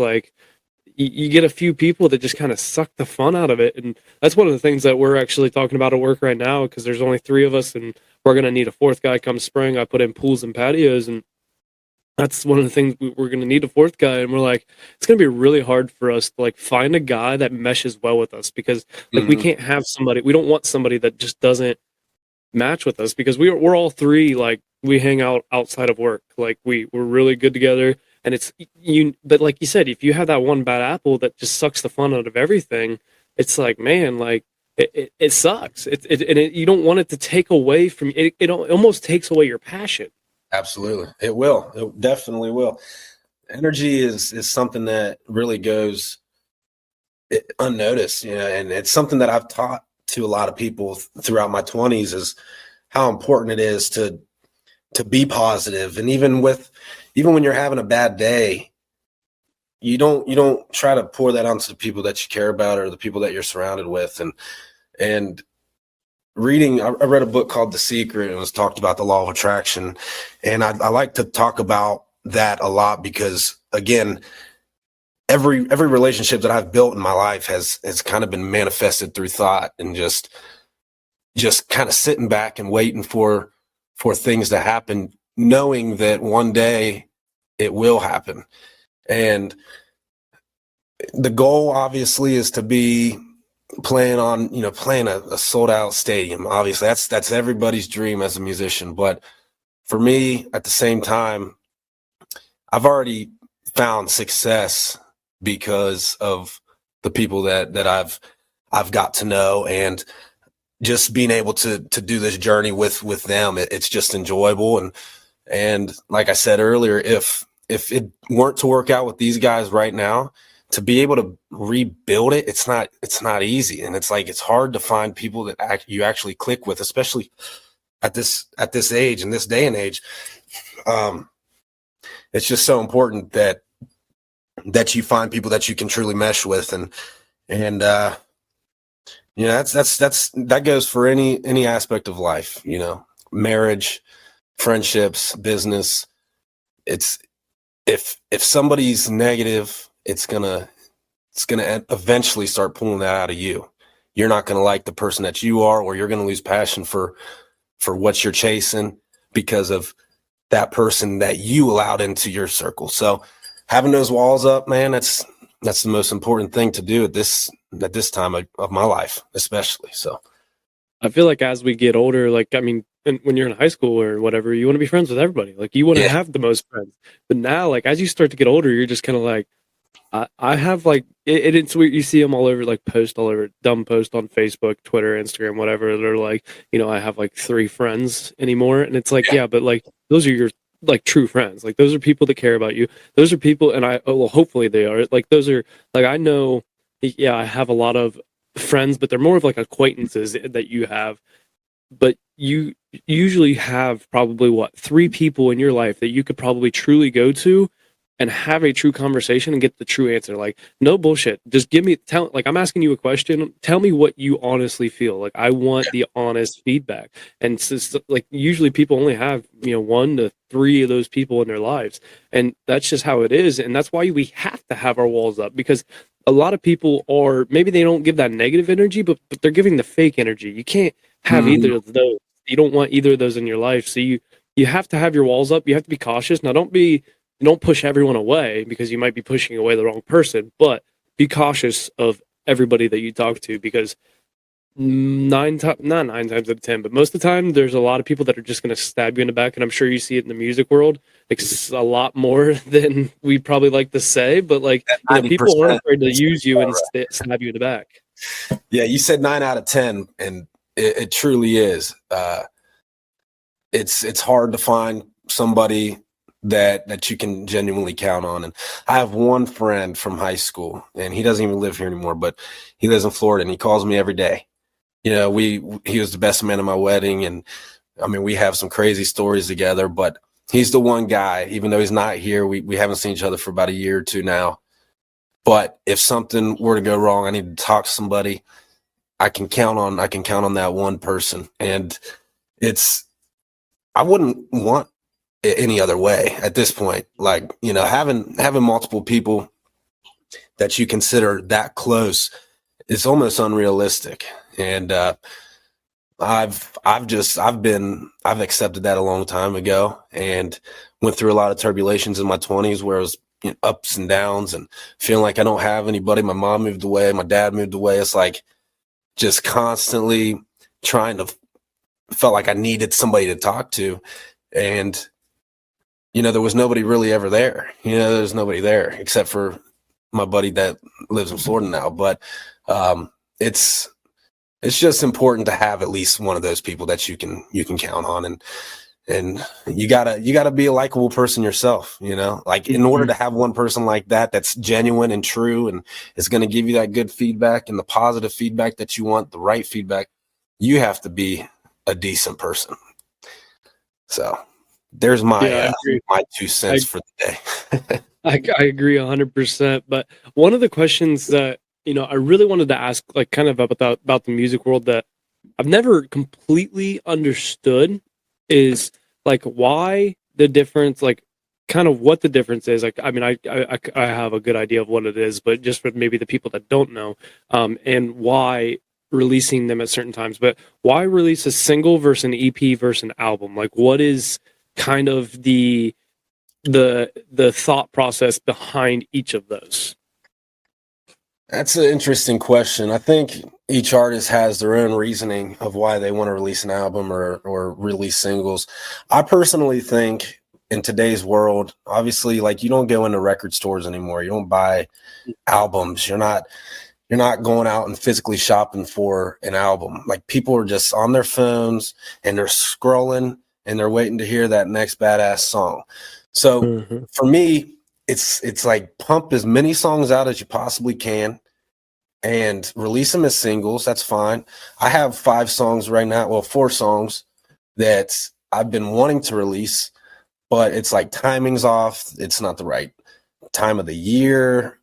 [SPEAKER 3] you get a few people that just kind of suck the fun out of it. And that's one of the things that we're actually talking about at work right now, because there's only 3 of us, and we're going to need a 4th guy come spring. I put in pools and patios, and that's one of the things we're going to need, a 4th guy. And we're it's going to be really hard for us to find a guy that meshes well with us, because we can't have somebody, we don't want somebody that just doesn't match with us, because we're all 3, we hang out outside of work. We're really good together. And but like you said, if you have that one bad apple that just sucks the fun out of everything, it's man, it sucks. You don't want it to take away from it. It almost takes away your passion.
[SPEAKER 1] Absolutely. It will. It definitely will. Energy is something that really goes unnoticed, and it's something that I've taught to a lot of people throughout my 20s, is how important it is to be positive. And even when you're having a bad day, you don't try to pour that onto the people that you care about or the people that you're surrounded with. And reading, I read a book called The Secret, and it was talked about the law of attraction. And I like to talk about that a lot, because again, every relationship that I've built in my life has kind of been manifested through thought, and just kind of sitting back and waiting for things to happen, knowing that one day it will happen. And the goal obviously is to be playing a sold out stadium. Obviously that's everybody's dream as a musician. But for me, at the same time, I've already found success because of the people that I've got to know, and just being able to do this journey with them. It's just enjoyable. And like I said earlier, if it weren't to work out with these guys right now, to be able to rebuild it, it's not easy. And it's hard to find people that you actually click with, especially at this age, in this day and age. It's just so important that you find people that you can truly mesh with. And that goes for any aspect of life, marriage, friendships, business. It's if somebody's negative, it's gonna eventually start pulling that out of you. You're not gonna like the person that you are, or you're gonna lose passion for what you're chasing because of that person that you allowed into your circle. So having those walls up, man, that's the most important thing to do at this time of my life, especially. So
[SPEAKER 3] I feel like as we get older, when you're in high school or whatever, you want to be friends with everybody. Like, you want to have the most friends. But now, like, as you start to get older, you're just kind of like, I have like it's weird. You see them all over, like dumb post on Facebook, Twitter, Instagram, whatever. They're like, I have like 3 friends anymore, and it's like, yeah, but like those are your like true friends. Like, those are people that care about you. Those are people, and hopefully they are. Like, those are like, I know, yeah, I have a lot of friends, but they're more of like acquaintances that you have. But you usually have probably 3 people in your life that you could probably truly go to and have a true conversation and get the true answer. Like, no bullshit. Just I'm asking you a question. Tell me what you honestly feel. Like, I want the honest feedback. And it's like, usually people only have, 1 to 3 of those people in their lives. And that's just how it is. And that's why we have to have our walls up, because a lot of people maybe they don't give that negative energy, but they're giving the fake energy. You can't have either of those. You don't want either of those in your life. So you have to have your walls up. You have to be cautious. Now, don't push everyone away, because you might be pushing away the wrong person, but be cautious of everybody that you talk to, because not 9 times out of 10, but most of the time, there's a lot of people that are just going to stab you in the back. And I'm sure you see it in the music world. It's a lot more than we probably like to say, but like, people aren't afraid to use you and stab you in the back.
[SPEAKER 1] Yeah, you said 9 out of 10, and it truly is. It's hard to find somebody that you can genuinely count on. And I have one friend from high school, and he doesn't even live here anymore, but he lives in Florida, and he calls me every day. He was the best man at my wedding, and I mean, we have some crazy stories together, but he's the one guy, even though he's not here, we haven't seen each other for about a year or 2 now. But if something were to go wrong, I need to talk to somebody, I can count on that one person. And I wouldn't want any other way at this point. Like, having multiple people that you consider that close is almost unrealistic. And I've accepted that a long time ago, and went through a lot of turbulations in my 20s where it was ups and downs and feeling like I don't have anybody. My mom moved away, my dad moved away. It's like just constantly felt like I needed somebody to talk to. And there was nobody really ever there. There's nobody there except for my buddy that lives in Florida now. But it's just important to have at least one of those people that you can count on, and you gotta be a likable person yourself. Like, in order to have one person like that's genuine and true, and is going to give you that good feedback and the positive feedback that you want, the right feedback, you have to be a decent person. So there's my 2 cents for the day.
[SPEAKER 3] I agree 100%. But one of the questions that, I really wanted to ask, like, kind of about the music world that I've never completely understood is, like, why the difference, like, kind of what the difference is. Like, I mean, I have a good idea of what it is, but just for maybe the people that don't know, and why releasing them at certain times, but why release a single versus an EP versus an album? Like, what is kind of the the thought process behind each of those?
[SPEAKER 1] That's an interesting question. I think each artist has their own reasoning of why they want to release an album or release singles. I personally think in today's world, obviously, like, you don't go into record stores anymore. You don't buy albums. You're not going out and physically shopping for an album. Like, people are just on their phones and they're scrolling and they're waiting to hear that next badass song. So for me, it's like, pump as many songs out as you possibly can and release them as singles. That's fine. I have 5 songs right now. Well, 4 songs that I've been wanting to release, but it's like timing's off. It's not the right time of the year.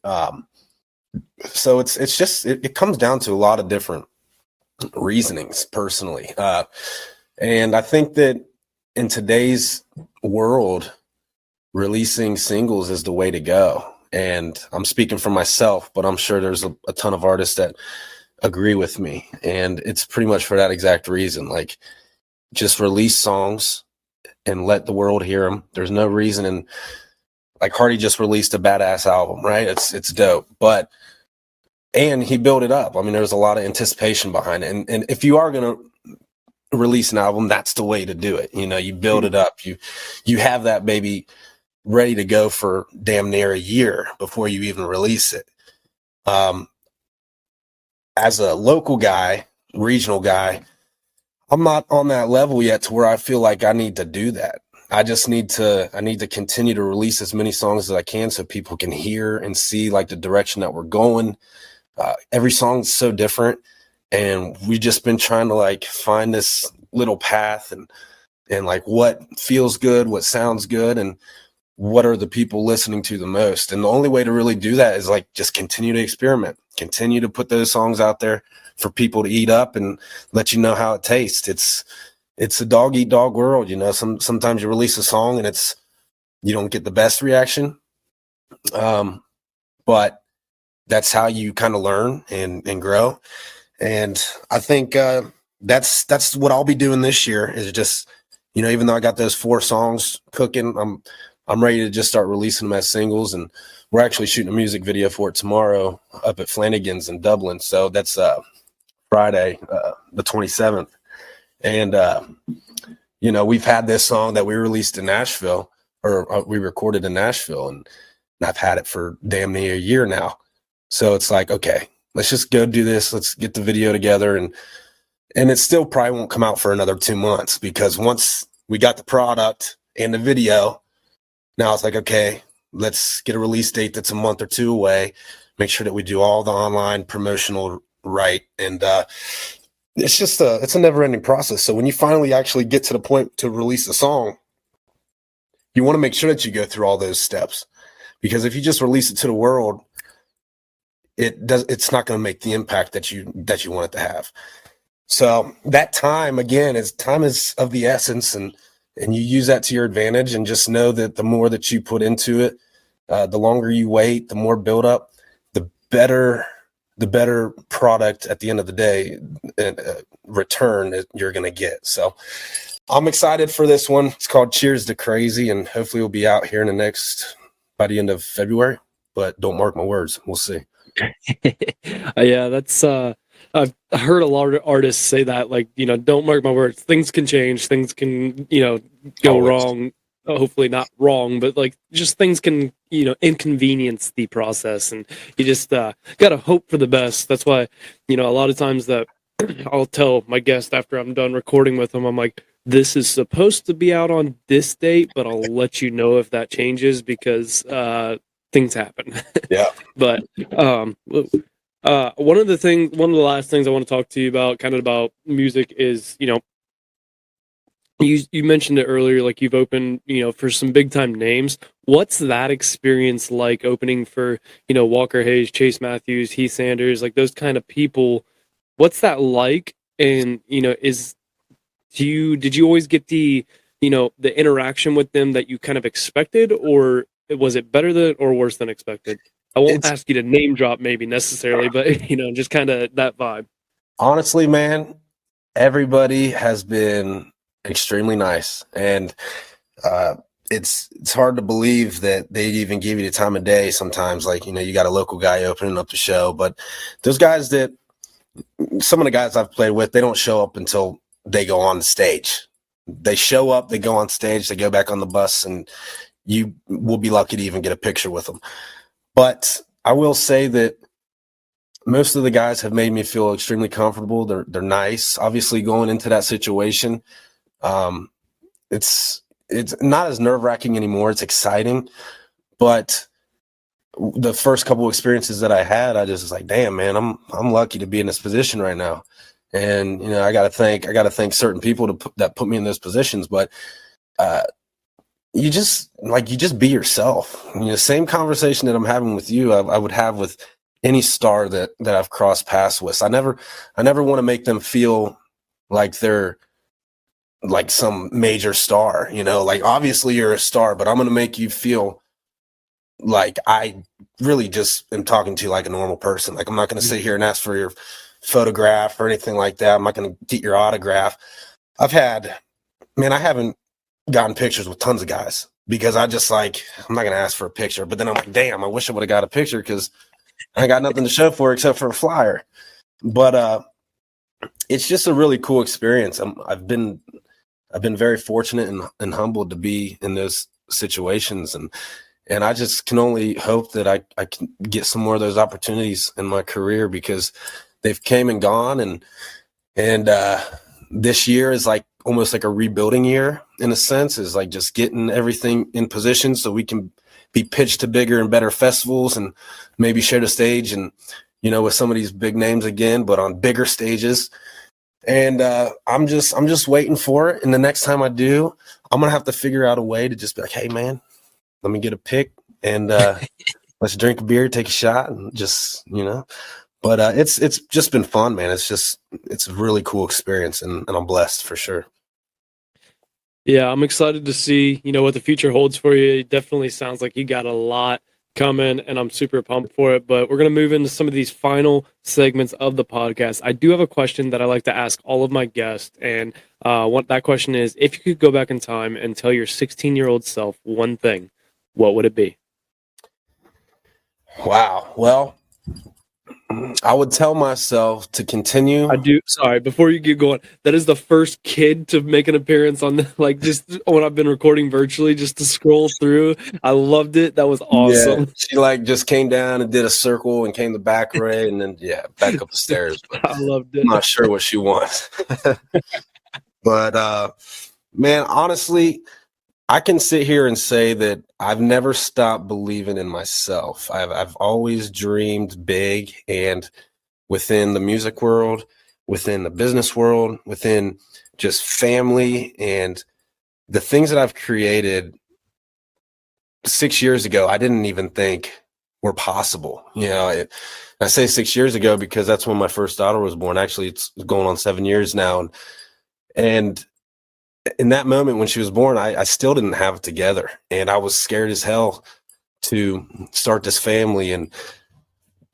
[SPEAKER 1] So it's just, it comes down to a lot of different reasonings personally. And I think that in today's world, releasing singles is the way to go. And I'm speaking for myself, but I'm sure there's a ton of artists that agree with me. And it's pretty much for that exact reason. Like, just release songs and let the world hear them. There's no reason. And like, Hardy just released a badass album, right? It's dope. And he built it up. I mean, there's a lot of anticipation behind it. And if you are going to release an album, that's the way to do it. You know, you build it up. You have that baby ready to go for damn near a year before you even release it. As a local guy, regional guy, I'm not on that level yet to where I feel like I need to do that. I need to continue to release as many songs as I can so people can hear and see like the direction that we're going. Every song is so different, and we've just been trying to like find this little path and like what feels good, what sounds good, and what are the people listening to the most. And the only way to really do that is like, just continue to experiment, continue to put those songs out there for people to eat up and let you know how it tastes. It's a dog eat dog world. You know, sometimes you release a song and you don't get the best reaction. But that's how you kind of learn and grow. And I think that's what I'll be doing this year, is just, you know, even though I got those 4 songs cooking, I'm ready to just start releasing them as singles. And we're actually shooting a music video for it tomorrow up at Flanagan's in Dublin. So that's Friday, the 27th. And, you know, we've had this song that we released in Nashville, or we recorded in Nashville, and I've had it for damn near a year now. So it's like, okay, let's just go do this. Let's get the video together. And it still probably won't come out for another 2 months, because once we got the product and the video, now it's like, okay, let's get a release date that's a month or 2 away, make sure that we do all the online promotional right. And it's just it's a never ending process. So when you finally actually get to the point to release a song, you want to make sure that you go through all those steps, because if you just release it to the world, it's not going to make the impact that you want it to have. So that time, again, is of the essence, and you use that to your advantage, and just know that the more that you put into it, the longer you wait, the more build up, the better product at the end of the day, return that you're going to get. So I'm excited for this one. It's called Cheers to Crazy, and hopefully we'll be out here by the end of February, but don't mark my words. We'll see.
[SPEAKER 3] Yeah, that's I've heard a lot of artists say that, like, you know, don't mark my words, things can change, things can, you know, go
[SPEAKER 1] Always.
[SPEAKER 3] wrong. Hopefully not wrong, but like, just things can, you know, inconvenience the process, and you just gotta hope for the best. That's why, you know, a lot of times that I'll tell my guest after I'm done recording with them, I'm like, this is supposed to be out on this date, but I'll let you know if that changes, because things happen.
[SPEAKER 1] Yeah.
[SPEAKER 3] But one of the last things I want to talk to you about, kind of about music, is, you know, you mentioned it earlier, like, you've opened, you know, for some big time names. What's that experience like, opening for, you know, Walker Hayes, Chase Matthews, Heath Sanders, like those kind of people? What's that like? And, you know, did you always get the, you know, the interaction with them that you kind of expected, or was it better than or worse than expected? I won't ask you to name drop maybe necessarily, but, you know, just kind of that vibe.
[SPEAKER 1] Honestly, man, everybody has been extremely nice. And it's hard to believe that they even give you the time of day sometimes. Like, you got a local guy opening up the show, but those guys that some of the guys I've played with, they don't show up until they go on the stage. They show up, they go on stage, they go back on the bus, and you will be lucky to even get a picture with them. But I will say that most of the guys have made me feel extremely comfortable. They're nice. Obviously, going into that situation, it's not as nerve-wracking anymore. It's exciting, but the first couple of experiences that I had, I just was like, damn, man, I'm lucky to be in this position right now. And, I got to thank certain people that put me in those positions. But you just be yourself. Same conversation that I'm having with you, I would have with any star that I've crossed paths with. I never want to make them feel like they're like some major star, like obviously you're a star, but I'm going to make you feel like I really just am talking to you like a normal person. Like, I'm not going to sit here and ask for your photograph or anything like that. I'm not going to get your autograph. I haven't gotten pictures with tons of guys because I'm not going to ask for a picture, but then I'm like, damn, I wish I would have got a picture because I got nothing to show for it except for a flyer. But it's just a really cool experience. I've been very fortunate and humbled to be in those situations, and I just can only hope that I can get some more of those opportunities in my career because they've came and gone, and this year is like almost like a rebuilding year in a sense, is like just getting everything in position so we can be pitched to bigger and better festivals and maybe share the stage and with some of these big names again, but on bigger stages. And I'm just waiting for it. And the next time I do, I'm gonna have to figure out a way to just be like, hey man, let me get a pic and let's drink a beer, take a shot, and just But it's just been fun, man. It's a really cool experience, and I'm blessed for sure.
[SPEAKER 3] Yeah, I'm excited to see, what the future holds for you. It definitely sounds like you got a lot coming, and I'm super pumped for it. But we're going to move into some of these final segments of the podcast. I do have a question that I like to ask all of my guests, and what that question is, if you could go back in time and tell your 16-year-old self one thing, what would it be?
[SPEAKER 1] Wow. Well, I would tell myself to continue.
[SPEAKER 3] Sorry, before you get going, that is the first kid to make an appearance on just when I've been recording virtually, just to scroll through. I loved it. That was awesome.
[SPEAKER 1] Yeah, she just came down and did a circle and came the back way and then back up the stairs. But
[SPEAKER 3] I loved it.
[SPEAKER 1] I'm not sure what she wants. But man, honestly, I can sit here and say that I've never stopped believing in myself. I've always dreamed big, and within the music world, within the business world, within just family, and the things that I've created 6 years ago, I didn't even think were possible. I say 6 years ago because that's when my first daughter was born. Actually, it's going on 7 years now. And in that moment when she was born, I still didn't have it together. And I was scared as hell to start this family and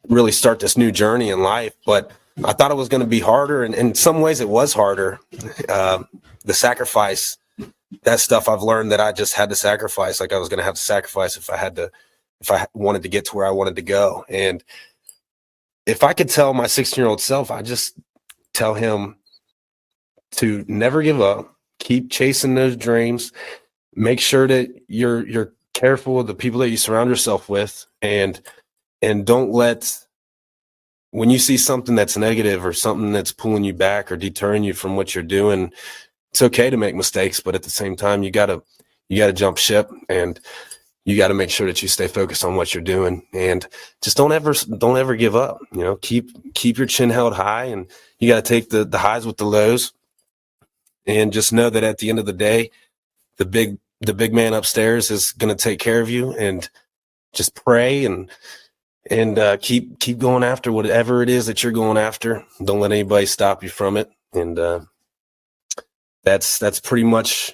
[SPEAKER 1] really start this new journey in life. But I thought it was going to be harder. And in some ways it was harder. The sacrifice, that stuff I've learned that I just had to sacrifice. Like I was going to have to sacrifice if I wanted to get to where I wanted to go. And if I could tell my 16-year-old self, I just tell him to never give up. Keep chasing those dreams. Make sure that you're careful of the people that you surround yourself with, and don't let, when you see something that's negative or something that's pulling you back or deterring you from what you're doing, it's okay to make mistakes, but at the same time, you gotta jump ship, and you got to make sure that you stay focused on what you're doing, and just don't ever give up. Keep your chin held high, and you got to take the highs with the lows. And just know that at the end of the day, the big man upstairs is going to take care of you. And just pray and keep going after whatever it is that you're going after. Don't let anybody stop you from it. And that's pretty much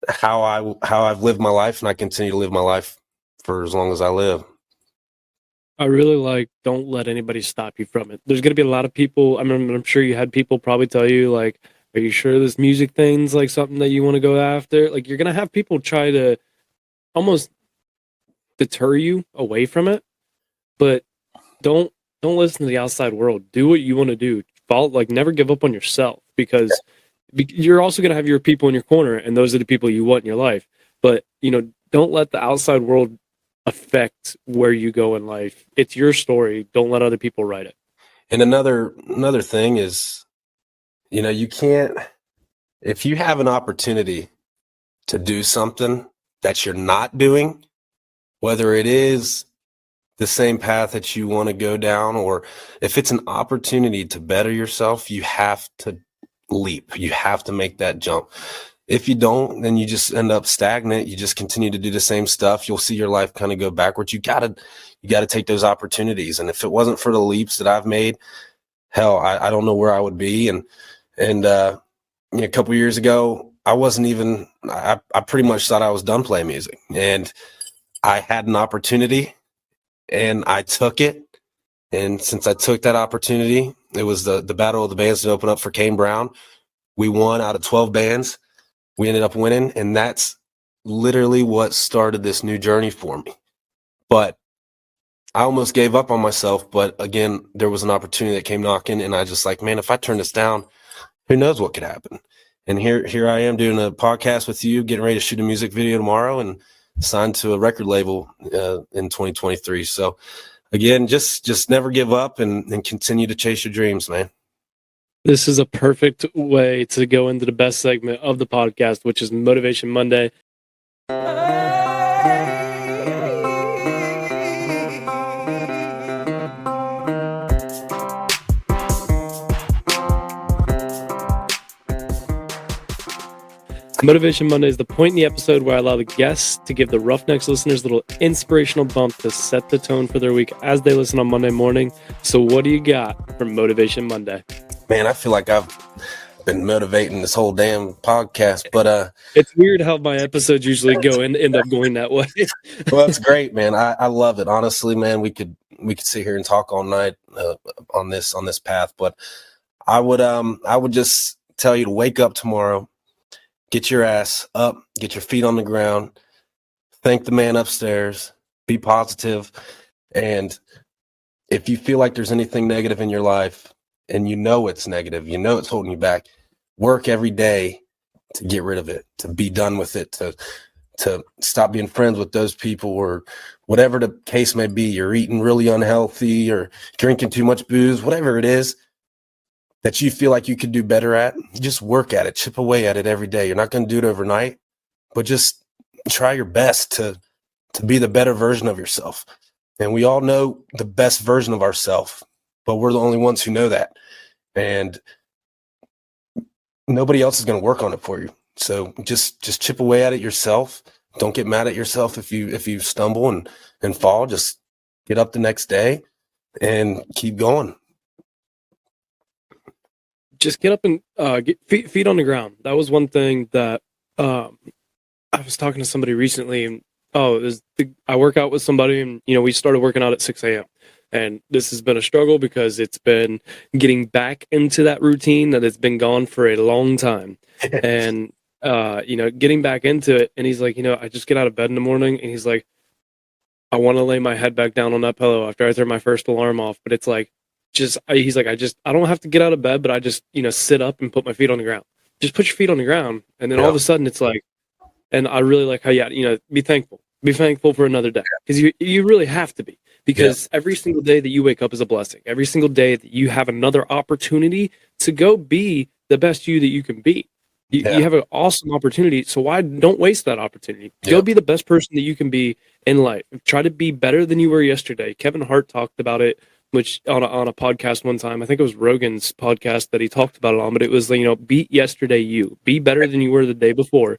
[SPEAKER 1] how I've lived my life, and I continue to live my life for as long as I live.
[SPEAKER 3] I really don't let anybody stop you from it. There's going to be a lot of people. I'm sure you had people probably tell you Are you sure this music thing's like something that you want to go after? Like, you're gonna have people try to almost deter you away from it, but don't listen to the outside world. Do what you want to do. Follow, like, never give up on yourself, because you're also gonna have your people in your corner, and those are the people you want in your life. But don't let the outside world affect where you go in life. It's your story. Don't let other people write it.
[SPEAKER 1] And another thing is, you can't, if you have an opportunity to do something that you're not doing, whether it is the same path that you want to go down, or if it's an opportunity to better yourself, you have to leap. You have to make that jump. If you don't, then you just end up stagnant. You just continue to do the same stuff. You'll see your life kind of go backwards. You gotta take those opportunities. And if it wasn't for the leaps that I've made, hell, I don't know where I would be. And a couple of years ago, I pretty much thought I was done playing music, and I had an opportunity and I took it. And since I took that opportunity, it was the battle of the bands to open up for Kane Brown. We won out of 12 bands. We ended up winning, and that's literally what started this new journey for me. But I almost gave up on myself. But again, there was an opportunity that came knocking, and I just like, man, if I turn this down, who knows what could happen? And here I am doing a podcast with you, getting ready to shoot a music video tomorrow, and signed to a record label in 2023. So again, just never give up and continue to chase your dreams, man.
[SPEAKER 3] This is a perfect way to go into the best segment of the podcast, which is Motivation Monday. Motivation Monday is the point in the episode where I allow the guests to give the Roughnecks listeners a little inspirational bump to set the tone for their week as they listen on Monday morning. So what do you got for Motivation Monday?
[SPEAKER 1] Man, I feel like I've been motivating this whole damn podcast, but
[SPEAKER 3] it's weird how my episodes usually go and end up going that way.
[SPEAKER 1] Well, that's great, man. I love it. Honestly, man, we could sit here and talk all night on this path, but I would just tell you to wake up tomorrow, get your ass up, get your feet on the ground, thank the man upstairs, be positive, and if you feel like there's anything negative in your life, and it's negative, it's holding you back, work every day to get rid of it, to be done with it, to stop being friends with those people, or whatever the case may be. You're eating really unhealthy or drinking too much booze, whatever it is that you feel like you could do better at, just work at it, chip away at it every day. You're not going to do it overnight, but just try your best to be the better version of yourself. And we all know the best version of ourselves, but we're the only ones who know that. And nobody else is going to work on it for you. So just chip away at it yourself. Don't get mad at yourself if you stumble and fall. Just get up the next day and keep going.
[SPEAKER 3] Just get up and get feet on the ground. That was one thing that I was talking to somebody recently, and I work out with somebody, and we started working out at 6 a.m. And this has been a struggle because it's been getting back into that routine that has been gone for a long time. And, getting back into it. And he's like, I just get out of bed in the morning, and he's like, I want to lay my head back down on that pillow after I turn my first alarm off. But it's like, he's like, I don't have to get out of bed, but I just, sit up and put my feet on the ground. Just put your feet on the ground. And then all of a sudden it's like, and I really like how, be thankful. Be thankful for another day, because you really have to be. Because every single day that you wake up is a blessing. Every single day that you have another opportunity to go be the best you that you can be. You have an awesome opportunity, so why don't waste that opportunity? Go be the best person that you can be in life. Try to be better than you were yesterday. Kevin Hart talked about it, which on a podcast one time. I think it was Rogan's podcast that he talked about it on, but it was, beat yesterday you. Be better than you were the day before.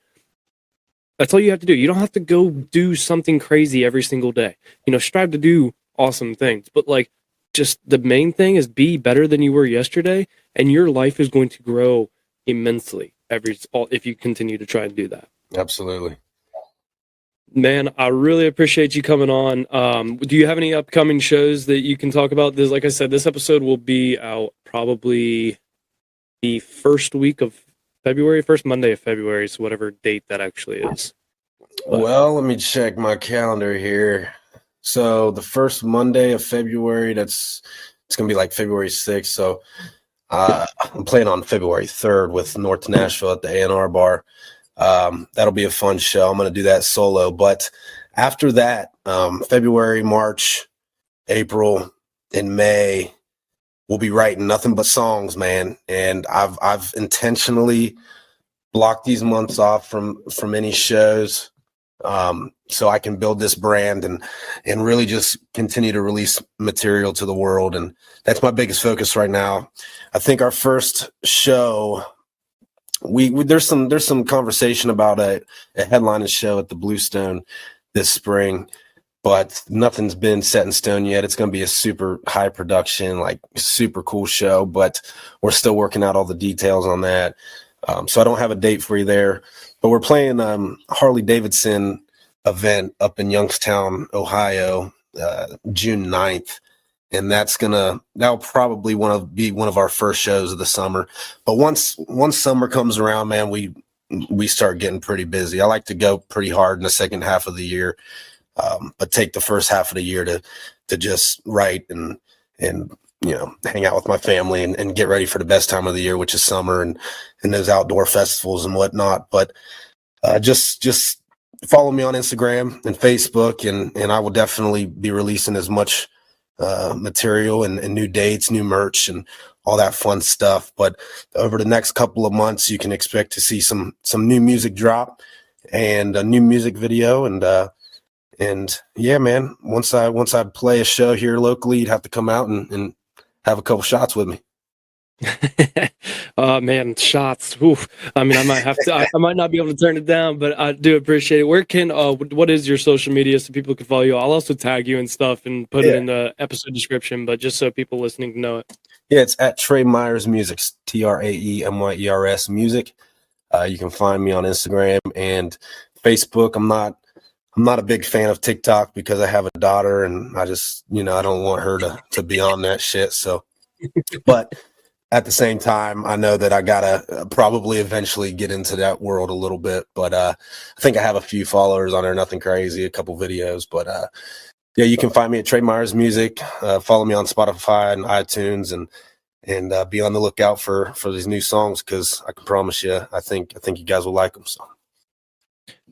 [SPEAKER 3] That's all you have to do. You don't have to go do something crazy every single day. Strive to do awesome things, but just the main thing is be better than you were yesterday, and your life is going to grow immensely if you continue to try and do that.
[SPEAKER 1] Absolutely.
[SPEAKER 3] Man, I really appreciate you coming on. Do you have any upcoming shows that you can talk about? Like I said, this episode will be out probably the first week of February, first Monday of February, so whatever date that actually is. But
[SPEAKER 1] Well, let me check my calendar here. So the first Monday of February, it's gonna be like February 6th. So I'm playing on February 3rd with North Nashville at the A&R bar. That'll be a fun show. I'm gonna do that solo. But after that, February, March, April, and May, we'll be writing nothing but songs, man. And I've intentionally blocked these months off from any shows, so I can build this brand and really just continue to release material to the world. And that's my biggest focus right now. I think our first show, we there's some conversation about a headlining show at the Bluestone this spring, but nothing's been set in stone yet. It's going to be a super high production, like super cool show, but we're still working out all the details on that. So I don't have a date for you there, but we're playing Harley Davidson event up in Youngstown, Ohio, June 9th. And that'll probably be one of our first shows of the summer. But once summer comes around, man, we start getting pretty busy. I like to go pretty hard in the second half of the year, but take the first half of the year to just write and hang out with my family and get ready for the best time of the year, which is summer and those outdoor festivals and whatnot. But just follow me on Instagram and Facebook, and I will definitely be releasing as much material and new dates, new merch, and all that fun stuff. But over the next couple of months, you can expect to see some new music drop and a new music video. And yeah, man, once I play a show here locally, you'd have to come out and have a couple shots with me.
[SPEAKER 3] Oh man, shots. Oof. I mean, I might have to. I might not be able to turn it down, but I do appreciate it. Where can what is your social media so people can follow you? I'll also tag you and stuff and put it in the episode description, but just so people listening can know it.
[SPEAKER 1] Yeah, it's at Trae Myers Music, TraeMyers Music. You can find me on Instagram and Facebook. I'm not a big fan of TikTok because I have a daughter and I just, I don't want her to be on that shit. So, but at the same time, I know that I gotta probably eventually get into that world a little bit. But I think I have a few followers on there, nothing crazy, a couple videos. But yeah, you can find me at Trae Myers Music. Follow me on Spotify and iTunes, and be on the lookout for these new songs, because I can promise you, I think you guys will like them. So.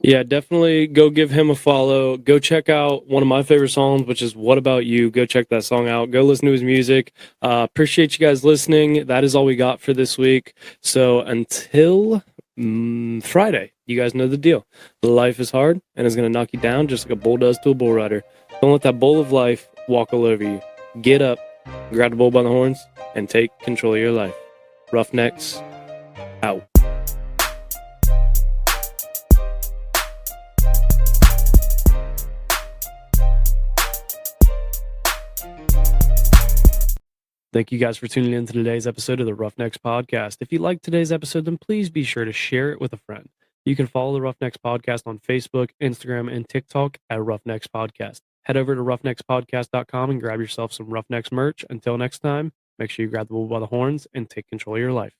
[SPEAKER 3] Yeah, definitely go give him a follow. Go check out one of my favorite songs, which is What About You? Go check that song out. Go listen to his music. Appreciate you guys listening. That is all we got for this week. So until Friday, you guys know the deal. Life is hard and it's going to knock you down just like a bull does to a bull rider. Don't let that bull of life walk all over you. Get up, grab the bull by the horns, and take control of your life. Roughnecks, out. Thank you guys for tuning in to today's episode of the Roughnecks Podcast. If you liked today's episode, then please be sure to share it with a friend. You can follow the Roughnecks Podcast on Facebook, Instagram, and TikTok at Roughnecks Podcast. Head over to roughneckspodcast.com and grab yourself some Roughnecks merch. Until next time, make sure you grab the bull by the horns and take control of your life.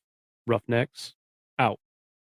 [SPEAKER 3] Roughnecks, out.